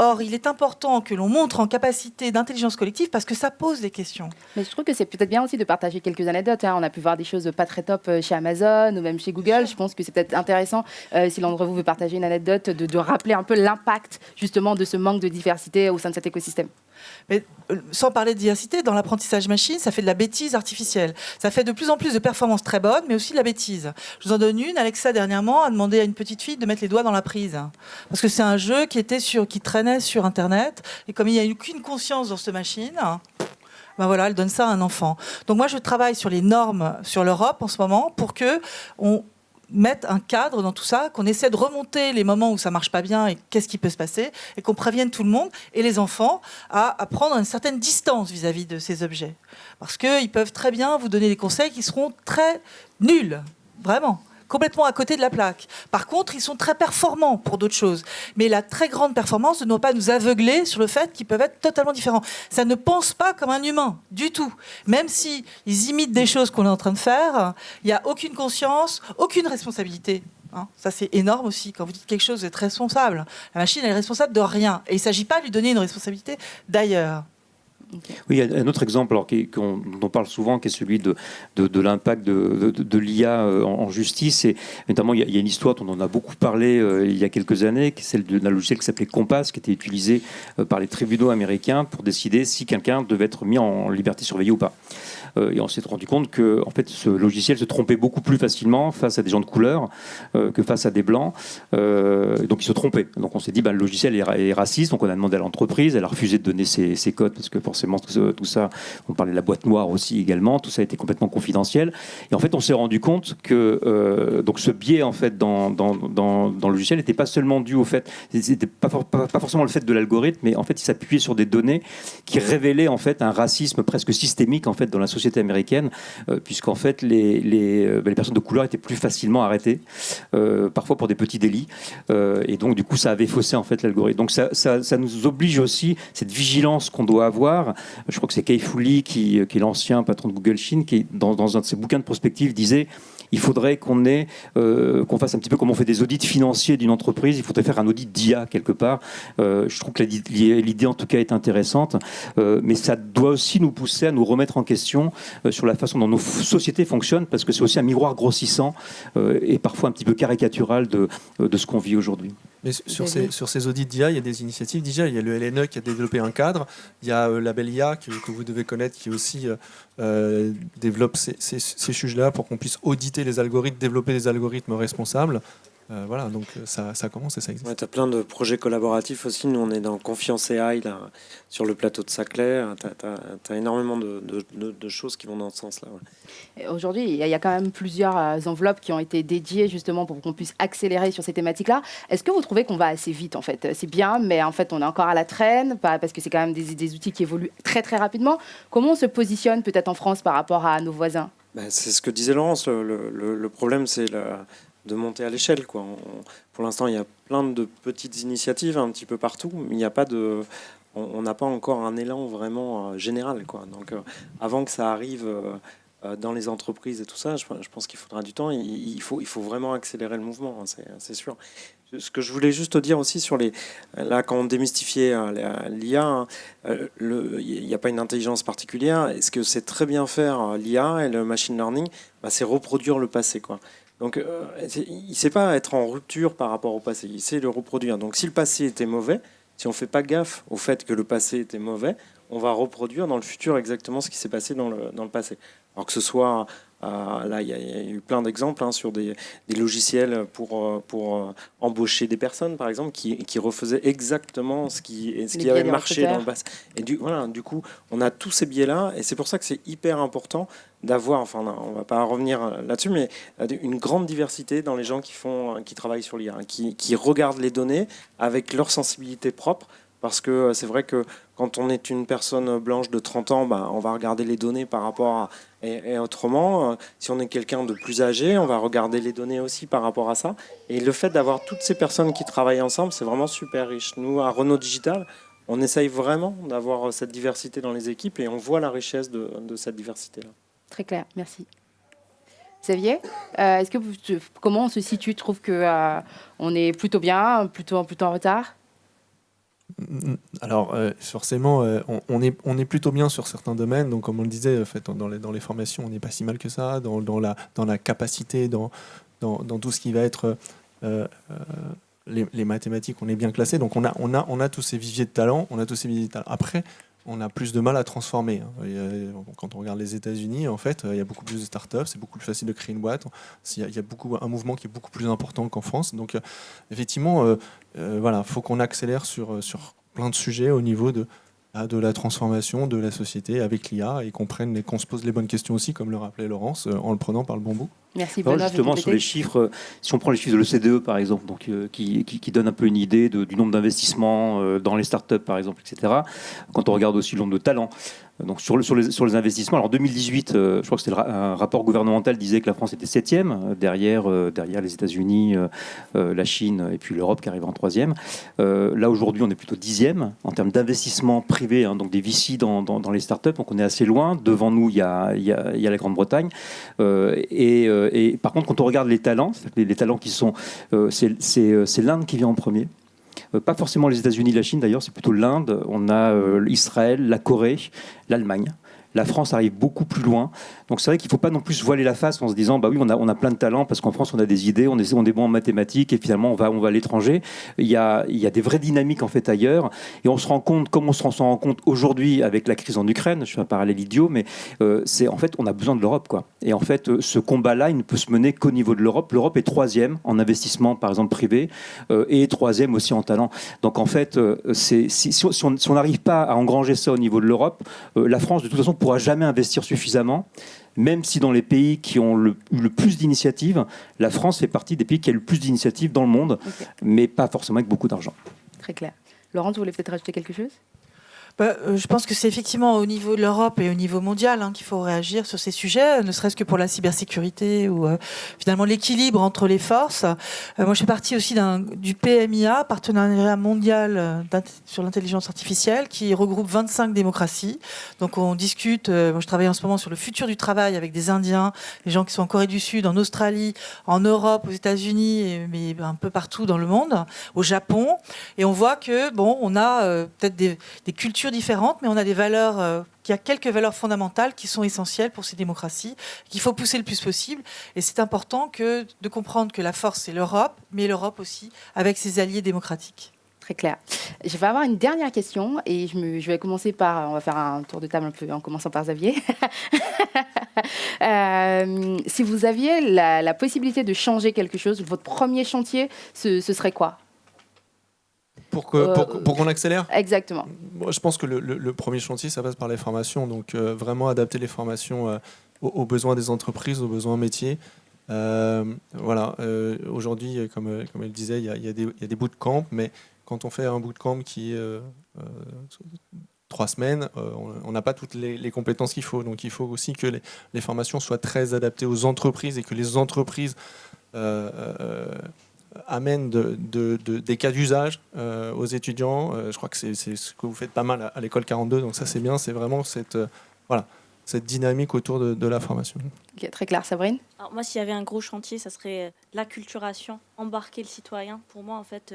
Or, il est important que l'on montre en capacité d'intelligence collective parce que ça pose des questions. Mais je trouve que c'est peut-être bien aussi de partager quelques anecdotes, hein. On a pu voir des choses pas très top chez Amazon ou même chez Google. Je pense que c'est peut-être intéressant, si l'un d'entre vous veut partager une anecdote, de rappeler un peu l'impact justement de ce manque de diversité au sein de cet écosystème. Mais sans parler de diversité, dans l'apprentissage machine, ça fait de la bêtise artificielle. Ça fait de plus en plus de performances très bonnes, mais aussi de la bêtise. Je vous en donne une. Alexa, dernièrement, a demandé à une petite fille de mettre les doigts dans la prise. Parce que c'est un jeu qui traînait sur Internet. Et comme il n'y a eu qu'une conscience dans cette machine, ben voilà, elle donne ça à un enfant. Donc moi, je travaille sur les normes sur l'Europe en ce moment pour qu'on mettre un cadre dans tout ça, qu'on essaie de remonter les moments où ça marche pas bien et qu'est-ce qui peut se passer, et qu'on prévienne tout le monde et les enfants à prendre une certaine distance vis-à-vis de ces objets. Parce qu'ils peuvent très bien vous donner des conseils qui seront très nuls, vraiment, complètement à côté de la plaque. Par contre, ils sont très performants pour d'autres choses. Mais la très grande performance ne doit pas nous aveugler sur le fait qu'ils peuvent être totalement différents. Ça ne pense pas comme un humain, du tout. Même si ils imitent des choses qu'on est en train de faire, il n'y a aucune conscience, aucune responsabilité. Hein, ça, c'est énorme aussi. Quand vous dites quelque chose, vous êtes responsable. La machine, elle est responsable de rien. Et il ne s'agit pas de lui donner une responsabilité d'ailleurs. Okay. Oui, il y a un autre exemple dont on parle souvent, qui est celui de l'impact de l'IA en justice. Et notamment, il y a une histoire dont on a beaucoup parlé il y a quelques années, qui est celle d'un logiciel qui s'appelait Compass, qui était utilisé par les tribunaux américains pour décider si quelqu'un devait être mis en liberté surveillée ou pas. Et on s'est rendu compte que en fait, ce logiciel se trompait beaucoup plus facilement face à des gens de couleur que face à des blancs. Donc il se trompait. Donc on s'est dit, le logiciel est raciste. Donc on a demandé à l'entreprise, elle a refusé de donner ses codes parce que forcément tout ça, on parlait de la boîte noire aussi également. Tout ça a été complètement confidentiel. Et en fait, on s'est rendu compte que donc ce biais en fait dans le logiciel n'était pas seulement dû au fait, c'était pas forcément le fait de l'algorithme, mais en fait il s'appuyait sur des données qui révélaient en fait un racisme presque systémique en fait dans la société société américaine, puisqu'en fait, les personnes de couleur étaient plus facilement arrêtées, parfois pour des petits délits. Et donc, du coup, ça avait faussé en fait l'algorithme. Donc, ça nous oblige aussi, cette vigilance qu'on doit avoir. Je crois que c'est Kei Fu Lee, qui est l'ancien patron de Google Chine, qui, dans un de ses bouquins de prospective, disait il faudrait qu'on fasse un petit peu comme on fait des audits financiers d'une entreprise, il faudrait faire un audit d'IA quelque part. Je trouve que l'idée en tout cas est intéressante, mais ça doit aussi nous pousser à nous remettre en question sur la façon dont nos sociétés fonctionnent, parce que c'est aussi un miroir grossissant et parfois un petit peu caricatural de ce qu'on vit aujourd'hui. Mais sur ces audits d'IA, il y a des initiatives d'IA. Il y a le LNE qui a développé un cadre. Il y a Label IA que vous devez connaître qui aussi développe ces sujets-là pour qu'on puisse auditer les algorithmes, développer des algorithmes responsables. Voilà, donc ça commence et ça existe. Ouais, tu as plein de projets collaboratifs aussi. Nous, on est dans Confiance AI, là, sur le plateau de Saclay. Tu as énormément de choses qui vont dans ce sens-là. Ouais. Aujourd'hui, il y a quand même plusieurs enveloppes qui ont été dédiées justement pour qu'on puisse accélérer sur ces thématiques-là. Est-ce que vous trouvez qu'on va assez vite en fait? C'est bien, mais en fait, on est encore à la traîne, parce que c'est quand même des outils qui évoluent très très rapidement. Comment on se positionne peut-être en France par rapport à nos voisins? C'est ce que disait Laurence. Le problème, c'est de monter à l'échelle, quoi. Pour l'instant, il y a plein de petites initiatives un petit peu partout, mais il n'y a pas on n'a pas encore un élan vraiment général, quoi. Donc, avant que ça arrive dans les entreprises et tout ça, je pense qu'il faudra du temps. Il faut vraiment accélérer le mouvement, hein, c'est sûr. Ce que je voulais juste te dire aussi là, quand on démystifiait l'IA, hein, il n'y a pas une intelligence particulière. Et ce que c'est très bien faire l'IA et le machine learning, c'est reproduire le passé, quoi. Donc, il ne sait pas être en rupture par rapport au passé, il sait le reproduire. Donc, si le passé était mauvais, si on ne fait pas gaffe au fait que le passé était mauvais, on va reproduire dans le futur exactement ce qui s'est passé dans le passé. Alors que ce soit, là, il y a eu plein d'exemples sur des logiciels pour embaucher des personnes, par exemple, qui refaisaient exactement ce qui avait marché dans le passé. Et du coup, on a tous ces biais-là, et c'est pour ça que c'est hyper important d'avoir, enfin, on ne va pas revenir là-dessus, mais une grande diversité dans les gens qui travaillent sur l'IA, qui regardent les données avec leur sensibilité propre. Parce que c'est vrai que quand on est une personne blanche de 30 ans, on va regarder les données par rapport à... Et autrement, si on est quelqu'un de plus âgé, on va regarder les données aussi par rapport à ça. Et le fait d'avoir toutes ces personnes qui travaillent ensemble, c'est vraiment super riche. Nous, à Renault Digital, on essaye vraiment d'avoir cette diversité dans les équipes et on voit la richesse de cette diversité-là. Très clair, merci. Xavier, comment on se situe? Tu trouves qu'on est plutôt bien, plutôt en retard? Alors, forcément, on est plutôt bien sur certains domaines. Donc, comme on le disait, en fait, dans les formations, on n'est pas si mal que ça. Dans la capacité, dans tout ce qui va être les mathématiques, on est bien classé. Donc, on a tous ces viviers de talent. Après, on a plus de mal à transformer. Quand on regarde les États-Unis, en fait, il y a beaucoup plus de startups, c'est beaucoup plus facile de créer une boîte. Il y a un mouvement qui est beaucoup plus important qu'en France. Donc, effectivement, voilà, faut qu'on accélère sur plein de sujets au niveau de la transformation de la société avec l'IA et qu'on se pose les bonnes questions aussi, comme le rappelait Laurence, en le prenant par le bon bout. Merci Benoît. Justement, sur les chiffres, si on prend les chiffres de l'OCDE, par exemple, donc, qui donne un peu une idée du nombre d'investissements dans les startups, par exemple, etc., quand on regarde aussi le nombre de talents, donc sur les investissements, alors en 2018, je crois que c'était un rapport gouvernemental disait que la France était 7e, derrière les États-Unis, la Chine et puis l'Europe qui arrive en 3e. Là, aujourd'hui, on est plutôt 10e en termes d'investissement privé, donc des VC dans les startups, donc on est assez loin. Devant nous, il y a la Grande-Bretagne. Et par contre, quand on regarde les talents qui sont... c'est l'Inde qui vient en premier. Pas forcément les États-Unis, la Chine d'ailleurs, c'est plutôt l'Inde. On a Israël, la Corée, l'Allemagne. La France arrive beaucoup plus loin. Donc c'est vrai qu'il ne faut pas non plus se voiler la face en se disant oui, on a plein de talents parce qu'en France on a des idées, on est bon en mathématiques et finalement on va à l'étranger. Il y a des vraies dynamiques en fait ailleurs et on se rend compte, comme on s'en rend compte aujourd'hui avec la crise en Ukraine, je fais un parallèle idiot, mais c'est en fait on a besoin de l'Europe, quoi. Et en fait ce combat-là il ne peut se mener qu'au niveau de l'Europe. L'Europe est 3e en investissement par exemple privé et 3e aussi en talent. Donc en fait si on n'arrive pas à engranger ça au niveau de l'Europe, la France de toute façon pourra jamais investir suffisamment, même si dans les pays qui ont eu le plus d'initiatives, la France fait partie des pays qui a le plus d'initiatives dans le monde, mais pas forcément avec beaucoup d'argent. Très clair. Laurent, vous voulez peut-être rajouter quelque chose ? Je pense que c'est effectivement au niveau de l'Europe et au niveau mondial qu'il faut réagir sur ces sujets, ne serait-ce que pour la cybersécurité ou finalement l'équilibre entre les forces. Moi, je fais partie aussi du PMIA, Partenariat mondial sur l'intelligence artificielle, qui regroupe 25 démocraties. Donc on discute, moi je travaille en ce moment sur le futur du travail avec des Indiens, des gens qui sont en Corée du Sud, en Australie, en Europe, aux États-Unis, mais un peu partout dans le monde, au Japon. Et on voit que, on a peut-être des cultures différentes, mais on a des valeurs, qu'il y a quelques valeurs fondamentales qui sont essentielles pour ces démocraties, qu'il faut pousser le plus possible. Et c'est important de comprendre que la force, c'est l'Europe, mais l'Europe aussi, avec ses alliés démocratiques. Très clair. Je vais avoir une dernière question et je vais commencer on va faire un tour de table un peu en commençant par Xavier. Si vous aviez la possibilité de changer quelque chose, votre premier chantier, ce serait quoi ? Pour qu'on accélère ? Exactement. Moi, je pense que le premier chantier, ça passe par les formations. Donc, vraiment adapter les formations aux besoins des entreprises, aux besoins métiers. Aujourd'hui, comme elle disait, il y a des bootcamps, mais quand on fait un bootcamp qui est 3 semaines, on n'a pas toutes les compétences qu'il faut. Donc, il faut aussi que les formations soient très adaptées aux entreprises et que les entreprises amènent des cas d'usage aux étudiants. Je crois que c'est ce que vous faites pas mal à l'école 42, donc ça c'est bien, c'est vraiment cette dynamique autour de la formation. Okay, très clair, Sabrine ? Alors moi, s'il y avait un gros chantier, ça serait l'acculturation, embarquer le citoyen. Pour moi, en fait,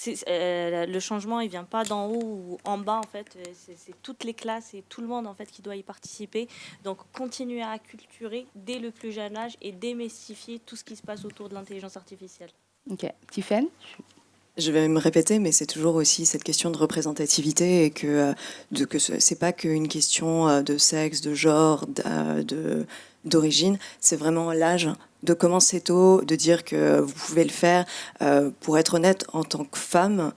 le changement, il vient pas d'en haut ou en bas. En fait, c'est toutes les classes et tout le monde en fait qui doit y participer. Donc, continuer à acculturer dès le plus jeune âge et démystifier tout ce qui se passe autour de l'intelligence artificielle. Ok, Tiffaine ? Je vais me répéter, mais c'est toujours aussi cette question de représentativité et que c'est pas qu'une question de sexe, de genre, d'origine. C'est vraiment l'âge, de commencer tôt, de dire que vous pouvez le faire. Pour être honnête, en tant que femme,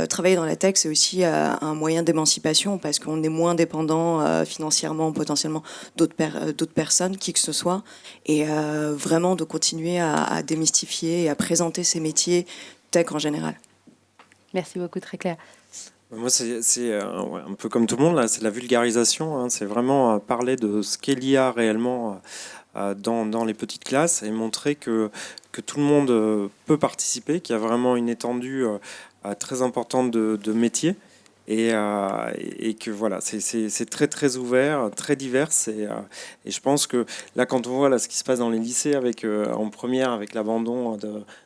travailler dans la tech, c'est aussi un moyen d'émancipation parce qu'on est moins dépendant financièrement, potentiellement, d'autres personnes, qui que ce soit. Et vraiment de continuer à démystifier et à présenter ces métiers tech en général. Merci beaucoup, très clair. Moi, c'est un peu comme tout le monde, là, c'est la vulgarisation. C'est vraiment parler de ce qu'est l'IA réellement dans les petites classes et montrer que tout le monde peut participer, qu'il y a vraiment une étendue très importante de métiers et que voilà, c'est très très ouvert, très divers et je pense que là, quand on voit là, ce qui se passe dans les lycées en première avec l'abandon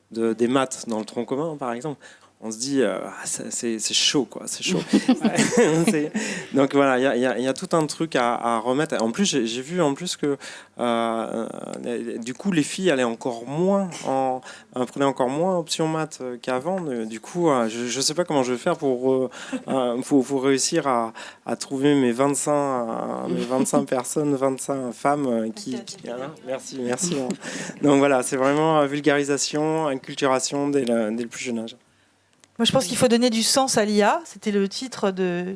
des maths dans le tronc commun, par exemple, on se dit c'est chaud, quoi, c'est chaud. Donc voilà, il y a tout un truc à remettre. En plus, j'ai vu en plus que du coup les filles allaient encore moins prenaient encore moins option maths qu'avant. Du coup, je sais pas comment je vais faire pour réussir à trouver mes 25 personnes, 25 femmes qui merci. Donc voilà, c'est vraiment vulgarisation, inculturation dès le plus jeune âge. Moi, je pense qu'il faut donner du sens à l'IA. C'était le titre de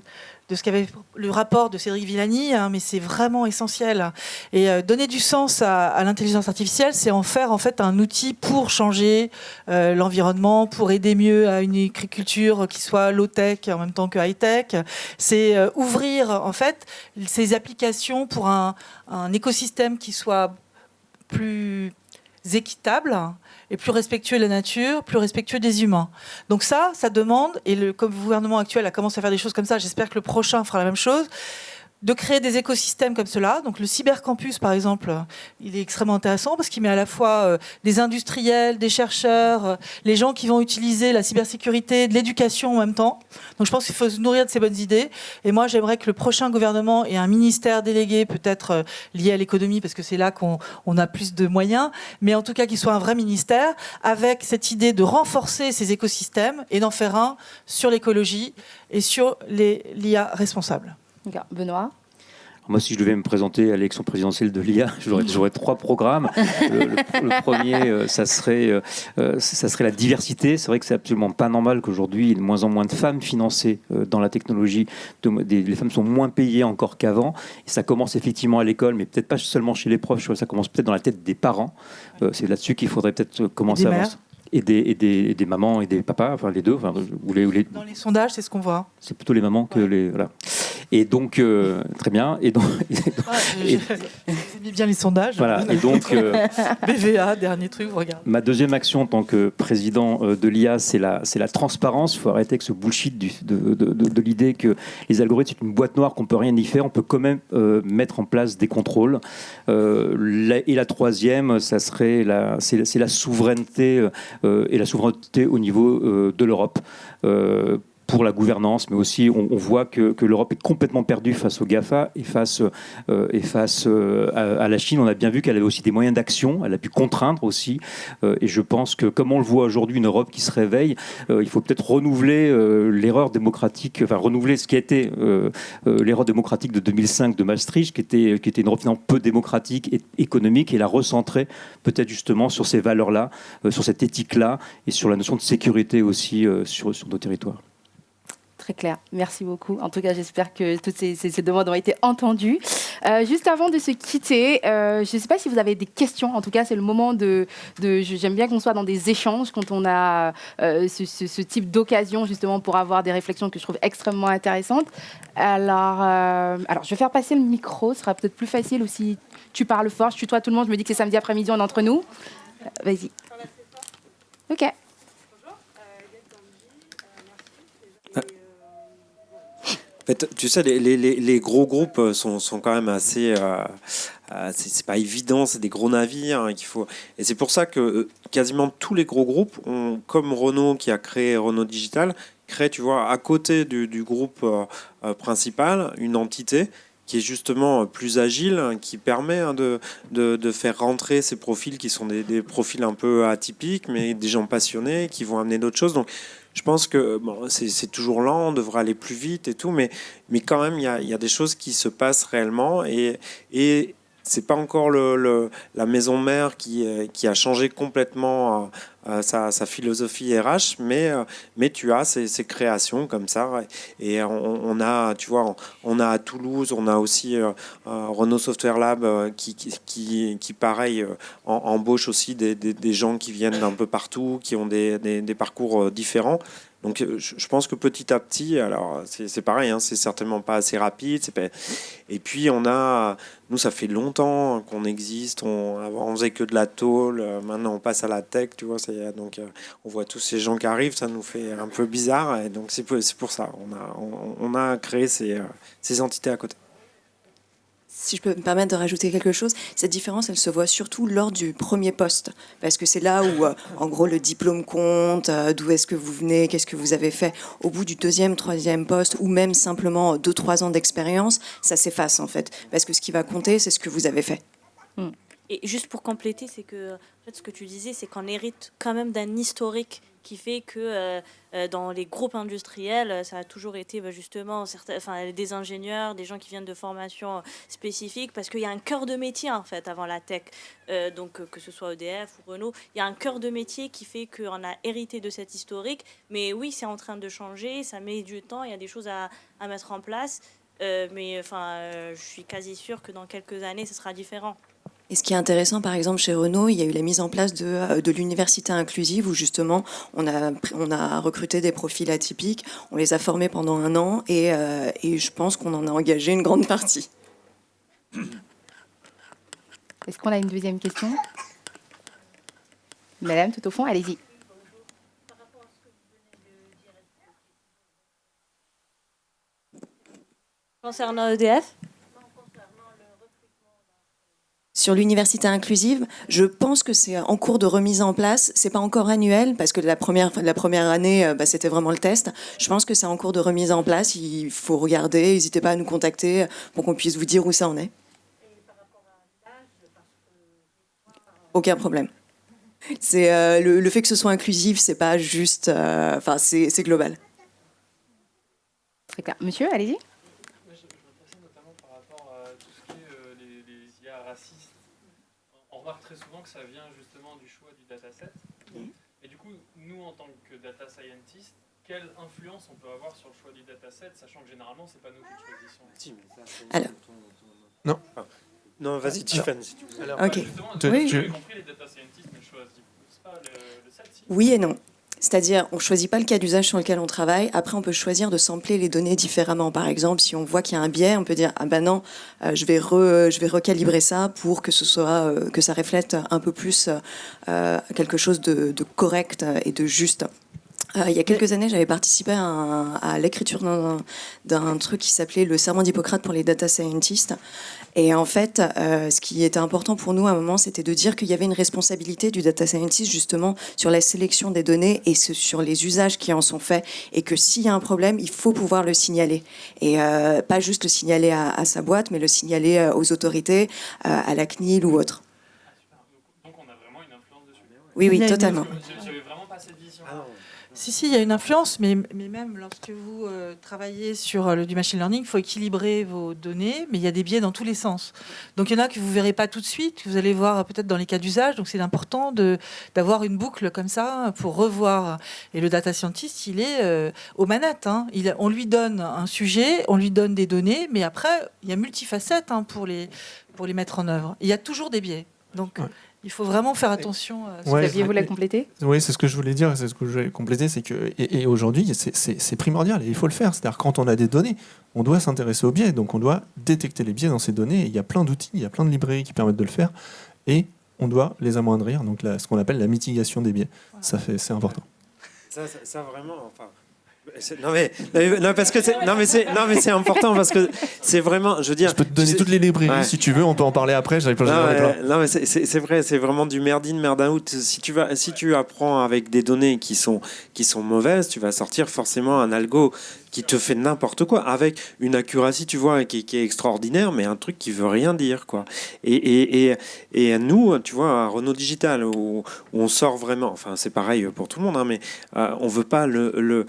ce qu'avait le rapport de Cédric Villani, mais c'est vraiment essentiel. Et donner du sens à l'intelligence artificielle, c'est en faire en fait un outil pour changer l'environnement, pour aider mieux à une agriculture qui soit low-tech en même temps que high-tech. C'est ouvrir en fait ces applications pour un écosystème qui soit plus équitable et plus respectueux de la nature, plus respectueux des humains. Donc ça demande, et comme le gouvernement actuel a commencé à faire des choses comme ça, j'espère que le prochain fera la même chose, de créer des écosystèmes comme cela. Donc le cybercampus, par exemple, il est extrêmement intéressant parce qu'il met à la fois des industriels, des chercheurs, les gens qui vont utiliser la cybersécurité, de l'éducation en même temps. Donc je pense qu'il faut se nourrir de ces bonnes idées. Et moi, j'aimerais que le prochain gouvernement ait un ministère délégué, peut-être lié à l'économie, parce que c'est là qu'on a plus de moyens, mais en tout cas qu'il soit un vrai ministère, avec cette idée de renforcer ces écosystèmes et d'en faire un sur l'écologie et sur l'IA responsable. Benoît ? Moi, si je devais me présenter à l'élection présidentielle de l'IA, j'aurais 3 programmes. Le premier, ça serait la diversité. C'est vrai que c'est absolument pas normal qu'aujourd'hui, il y ait de moins en moins de femmes financées dans la technologie. Les femmes sont moins payées encore qu'avant. Et ça commence effectivement à l'école, mais peut-être pas seulement chez les profs. Ça commence peut-être dans la tête des parents. C'est là-dessus qu'il faudrait peut-être commencer à avancer. Et des mamans et des papas, enfin les deux. Enfin, Dans les sondages, c'est ce qu'on voit. C'est plutôt les mamans que les... Voilà. Et donc, très bien. Et donc, J'ai mis bien les sondages. voilà. Et donc, BVA, dernier truc, vous regardez. ma deuxième action en tant que président de l'IA, c'est la transparence. Il faut arrêter avec ce bullshit de l'idée que les algorithmes, c'est une boîte noire qu'on peut rien y faire. On peut quand même mettre en place des contrôles. Et la troisième, c'est la souveraineté et la souveraineté au niveau de l'Europe. Pour la gouvernance, mais aussi on voit que l'Europe est complètement perdue face aux GAFA et face à la Chine. On a bien vu qu'elle avait aussi des moyens d'action, elle a pu contraindre aussi. Et je pense que, comme on le voit aujourd'hui, une Europe qui se réveille, il faut peut-être renouveler l'erreur démocratique, enfin renouveler ce qui a été l'erreur démocratique de 2005 de Maastricht, qui était une Europe finalement peu démocratique et économique, et la recentrer peut-être justement sur ces valeurs-là, sur cette éthique-là, et sur la notion de sécurité aussi sur nos territoires. Très clair, merci beaucoup. En tout cas, j'espère que toutes ces demandes ont été entendues. Juste avant de se quitter, je ne sais pas si vous avez des questions. En tout cas, c'est le moment j'aime bien qu'on soit dans des échanges quand on a ce type d'occasion, justement, pour avoir des réflexions que je trouve extrêmement intéressantes. Alors, je vais faire passer le micro. Ce sera peut-être plus facile, ou si tu parles fort, je tutoie tout le monde. Je me dis que c'est samedi après-midi, on est entre nous. Vas-y. OK. En fait, tu sais, les gros groupes sont quand même assez... c'est pas évident, c'est des gros navires qu'il faut... Et c'est pour ça que quasiment tous les gros groupes, comme Renault qui a créé Renault Digital, crée, tu vois, à côté du groupe principal, une entité qui est justement plus agile, qui permet de faire rentrer ces profils qui sont des profils un peu atypiques, mais des gens passionnés, qui vont amener d'autres choses. Donc, je pense que bon, c'est toujours lent, on devrait aller plus vite et tout, mais quand même, il y a des choses qui se passent réellement, et c'est pas encore la maison mère qui a changé complètement sa philosophie RH, mais tu as ces créations comme ça, et on a, tu vois, on a à Toulouse, on a aussi Renault Software Lab qui pareil, embauche aussi des gens qui viennent d'un peu partout, qui ont des parcours différents. Donc je pense que petit à petit, alors c'est pareil, hein, c'est certainement pas assez rapide. Et puis nous ça fait longtemps qu'on existe. Avant on faisait que de la tôle, maintenant on passe à la tech, tu vois. Donc on voit tous ces gens qui arrivent, ça nous fait un peu bizarre. Et donc c'est pour ça, on a créé ces entités à côté. Si je peux me permettre de rajouter quelque chose, cette différence, elle se voit surtout lors du premier poste. Parce que c'est là où, en gros, le diplôme compte, d'où est-ce que vous venez, qu'est-ce que vous avez fait. Au bout du deuxième, troisième poste, ou même simplement 2-3 ans d'expérience, ça s'efface, en fait. Parce que ce qui va compter, c'est ce que vous avez fait. Et juste pour compléter, c'est que en fait, ce que tu disais, c'est qu'on hérite quand même d'un historique qui fait que dans les groupes industriels, ça a toujours été justement des ingénieurs, des gens qui viennent de formations spécifiques, parce qu'il y a un cœur de métier en fait avant la tech. Donc que ce soit EDF ou Renault, il y a un cœur de métier qui fait qu'on a hérité de cet historique. Mais oui, c'est en train de changer, ça met du temps, il y a des choses à mettre en place. Je suis quasi sûre que dans quelques années, ce sera différent. Et ce qui est intéressant, par exemple, chez Renault, il y a eu la mise en place de l'université inclusive où justement on a recruté des profils atypiques, on les a formés pendant 1 an et je pense qu'on en a engagé une grande partie. Est-ce qu'on a une deuxième question? Madame, tout au fond, allez-y. Concernant EDF ? Sur l'université inclusive, je pense que c'est en cours de remise en place. C'est pas encore annuel parce que la première année, c'était vraiment le test. Je pense que c'est en cours de remise en place. Il faut regarder. N'hésitez pas à nous contacter pour qu'on puisse vous dire où ça en est. Aucun problème. C'est le fait que ce soit inclusif, c'est pas juste. C'est global. Très clair. Monsieur, allez-y. On remarque très souvent que ça vient justement du choix du dataset. Et du coup, nous, en tant que data scientist, quelle influence on peut avoir sur le choix du dataset, sachant que généralement, c'est pas nous qui choisissons. Alors. Non. Non, vas-y, Tiffany. Si tu veux. Ok. Justement, j'ai compris, les data scientists ne choisissent pas le set. Oui et non. C'est-à-dire, on ne choisit pas le cas d'usage sur lequel on travaille. Après, on peut choisir de sampler les données différemment. Par exemple, si on voit qu'il y a un biais, on peut dire, ah ben non, je vais recalibrer ça pour que que ça reflète un peu plus quelque chose de correct et de juste. Il y a quelques années, j'avais participé à l'écriture d'un truc qui s'appelait le serment d'Hippocrate pour les data scientists. Et en fait, ce qui était important pour nous à un moment, c'était de dire qu'il y avait une responsabilité du data scientist justement sur la sélection des données et sur les usages qui en sont faits. Et que s'il y a un problème, il faut pouvoir le signaler. Et pas juste le signaler à sa boîte, mais le signaler aux autorités, à la CNIL ou autre. Donc on a vraiment une influence dessus. Oui, totalement. J'avais vraiment pas cette vision. Si, il y a une influence, mais même lorsque vous travaillez sur du machine learning, il faut équilibrer vos données, mais il y a des biais dans tous les sens. Donc il y en a que vous ne verrez pas tout de suite, que vous allez voir peut-être dans les cas d'usage, donc c'est important d'avoir une boucle comme ça pour revoir. Et le data scientist, il est aux manettes. On lui donne un sujet, on lui donne des données, mais après, il y a multifacettes pour les mettre en œuvre. Il y a toujours des biais. Donc... Il faut vraiment faire attention. Xavier, vous voulez compléter ? Oui, c'est ce que je voulais dire. C'est ce que je voulais compléter, c'est que et aujourd'hui, c'est primordial. Et il faut le faire. C'est-à-dire quand on a des données, on doit s'intéresser aux biais. Donc on doit détecter les biais dans ces données. Et il y a plein d'outils, il y a plein de librairies qui permettent de le faire. Et on doit les amoindrir. Donc ce qu'on appelle la mitigation des biais. Voilà. C'est important. Ça vraiment. Enfin... parce que c'est important parce que c'est vraiment, je veux dire. Je peux te donner toutes les librairies si tu veux, on peut en parler après. Non mais c'est vrai, c'est vraiment du merde in, merde out. Si tu apprends avec des données qui sont mauvaises, tu vas sortir forcément un algo qui te fait n'importe quoi avec une accuracy, tu vois, qui est extraordinaire, mais un truc qui veut rien dire, quoi. Et nous, tu vois, à Renault Digital, où on sort vraiment, enfin c'est pareil pour tout le monde, mais on veut pas le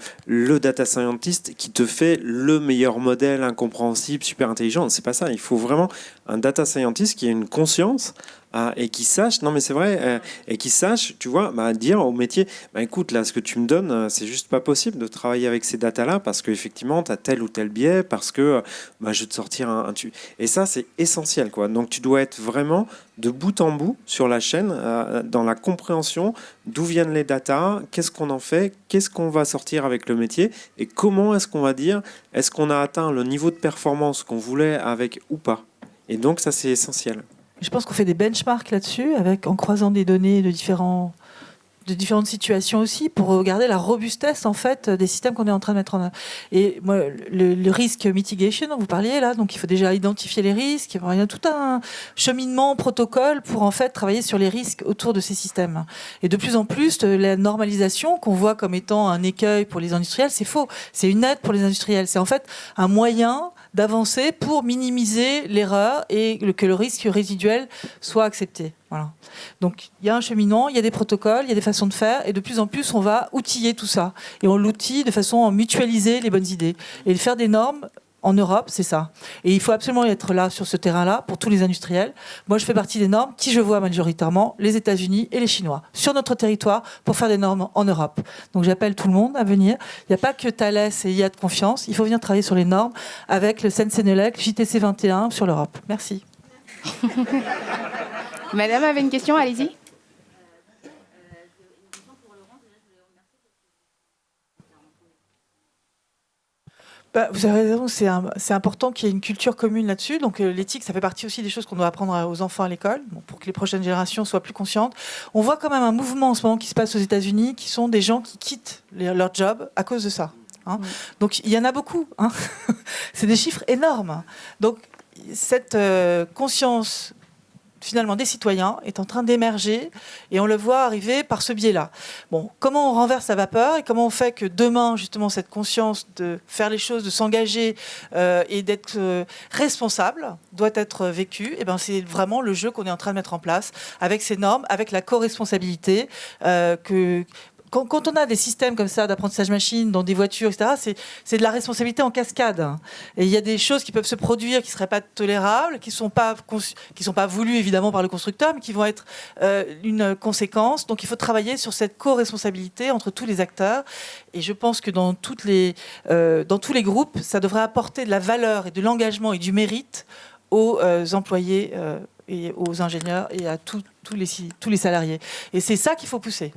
data scientist qui te fait le meilleur modèle incompréhensible, super intelligent. C'est pas ça. Il faut vraiment un data scientist qui ait une conscience et qui sache, non mais c'est vrai, et qui sache, tu vois, dire au métier, écoute, là, ce que tu me donnes, c'est juste pas possible de travailler avec ces datas-là parce qu'effectivement, tu as tel ou tel biais, parce que je vais te sortir un... Et ça, c'est essentiel, quoi. Donc, tu dois être vraiment de bout en bout sur la chaîne, dans la compréhension d'où viennent les datas, qu'est-ce qu'on en fait, qu'est-ce qu'on va sortir avec le métier, et comment est-ce qu'on va dire, est-ce qu'on a atteint le niveau de performance qu'on voulait avec ou pas. Et donc, ça, c'est essentiel. Je pense qu'on fait des benchmarks là-dessus, en croisant des données de différentes situations aussi, pour regarder la robustesse en fait des systèmes qu'on est en train de mettre en œuvre. Et moi, le risque mitigation dont vous parliez là, donc il faut déjà identifier les risques. Il y a tout un cheminement, protocole pour en fait travailler sur les risques autour de ces systèmes. Et de plus en plus, la normalisation qu'on voit comme étant un écueil pour les industriels, c'est faux. C'est une aide pour les industriels. C'est en fait un moyen d'avancer pour minimiser l'erreur et que le risque résiduel soit accepté. Voilà. Donc il y a un cheminement, il y a des protocoles, il y a des façons de faire, et de plus en plus on va outiller tout ça. Et on l'outille de façon à mutualiser les bonnes idées. Et faire des normes en Europe, c'est ça. Et il faut absolument être là, sur ce terrain-là, pour tous les industriels. Moi, je fais partie des normes qui, je vois majoritairement, les États-Unis et les Chinois, sur notre territoire, pour faire des normes en Europe. Donc j'appelle tout le monde à venir. Il n'y a pas que Thales et IA de confiance. Il faut venir travailler sur les normes avec le Sensenelec, JTC 21 sur l'Europe. Merci. Madame avait une question, allez-y. Vous avez raison, c'est important qu'il y ait une culture commune là-dessus. Donc l'éthique, ça fait partie aussi des choses qu'on doit apprendre aux enfants à l'école, pour que les prochaines générations soient plus conscientes. On voit quand même un mouvement en ce moment qui se passe aux États-Unis, qui sont des gens qui quittent leur job à cause de ça. Donc il y en a beaucoup. C'est des chiffres énormes. Donc cette conscience finalement des citoyens est en train d'émerger et on le voit arriver par ce biais-là. Bon, comment on renverse la vapeur et comment on fait que demain, justement, cette conscience de faire les choses, de s'engager et d'être responsable doit être vécue. Et c'est vraiment le jeu qu'on est en train de mettre en place avec ces normes, avec la co-responsabilité Quand on a des systèmes comme ça d'apprentissage machine dans des voitures, etc., c'est de la responsabilité en cascade. Et il y a des choses qui peuvent se produire qui ne seraient pas tolérables, qui ne sont pas voulues évidemment par le constructeur, mais qui vont être une conséquence. Donc il faut travailler sur cette co-responsabilité entre tous les acteurs. Et je pense que dans tous les groupes, ça devrait apporter de la valeur et de l'engagement et du mérite aux employés et aux ingénieurs et à tous les salariés. Et c'est ça qu'il faut pousser.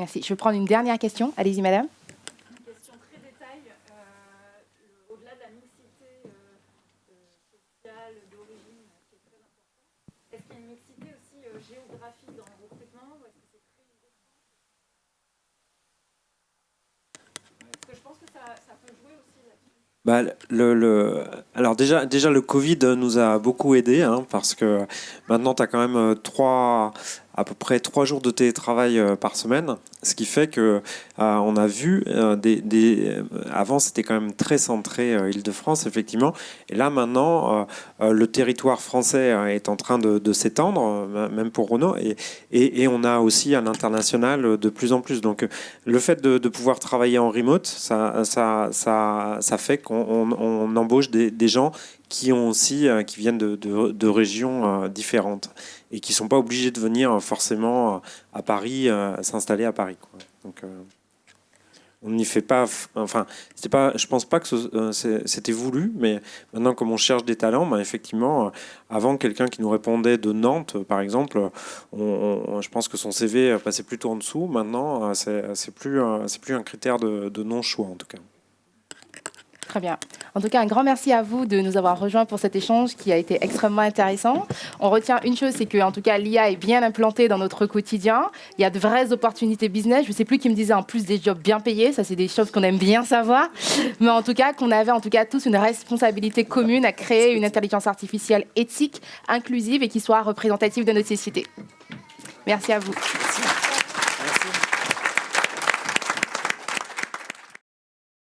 Merci. Je vais prendre une dernière question. Allez-y, madame. Une question très détail. Au-delà de la mixité sociale, d'origine, qui est très importante, est-ce qu'il y a une mixité aussi géographique dans le recrutement ou est-ce que c'est très idéal? Parce que je pense que ça peut jouer aussi là-dessus. Alors déjà, le Covid nous a beaucoup aidé, hein, parce que maintenant, tu as quand même à peu près 3 jours de télétravail par semaine, ce qui fait que on a vu avant c'était quand même très centré Île-de-France, effectivement, et là maintenant le territoire français est en train de s'étendre, même pour Renault, et on a aussi à l'international de plus en plus. Donc le fait de pouvoir travailler en remote, ça fait qu'on embauche des gens qui viennent de régions différentes et qui sont pas obligés de venir forcément à Paris, s'installer à Paris, quoi. Donc on n'y fait pas. Enfin, je pense pas que c'était voulu, mais maintenant, comme on cherche des talents, effectivement, avant, quelqu'un qui nous répondait de Nantes, par exemple, je pense que son CV passait plutôt en dessous. Maintenant, c'est plus un critère de non-choix, en tout cas. Très bien. En tout cas, un grand merci à vous de nous avoir rejoints pour cet échange qui a été extrêmement intéressant. On retient une chose, c'est que, en tout cas, l'IA est bien implantée dans notre quotidien. Il y a de vraies opportunités business. Je ne sais plus qui me disait en plus des jobs bien payés. Ça, c'est des choses qu'on aime bien savoir. Mais en tout cas, qu'on avait tous une responsabilité commune à créer une intelligence artificielle éthique, inclusive et qui soit représentative de notre société. Merci à vous.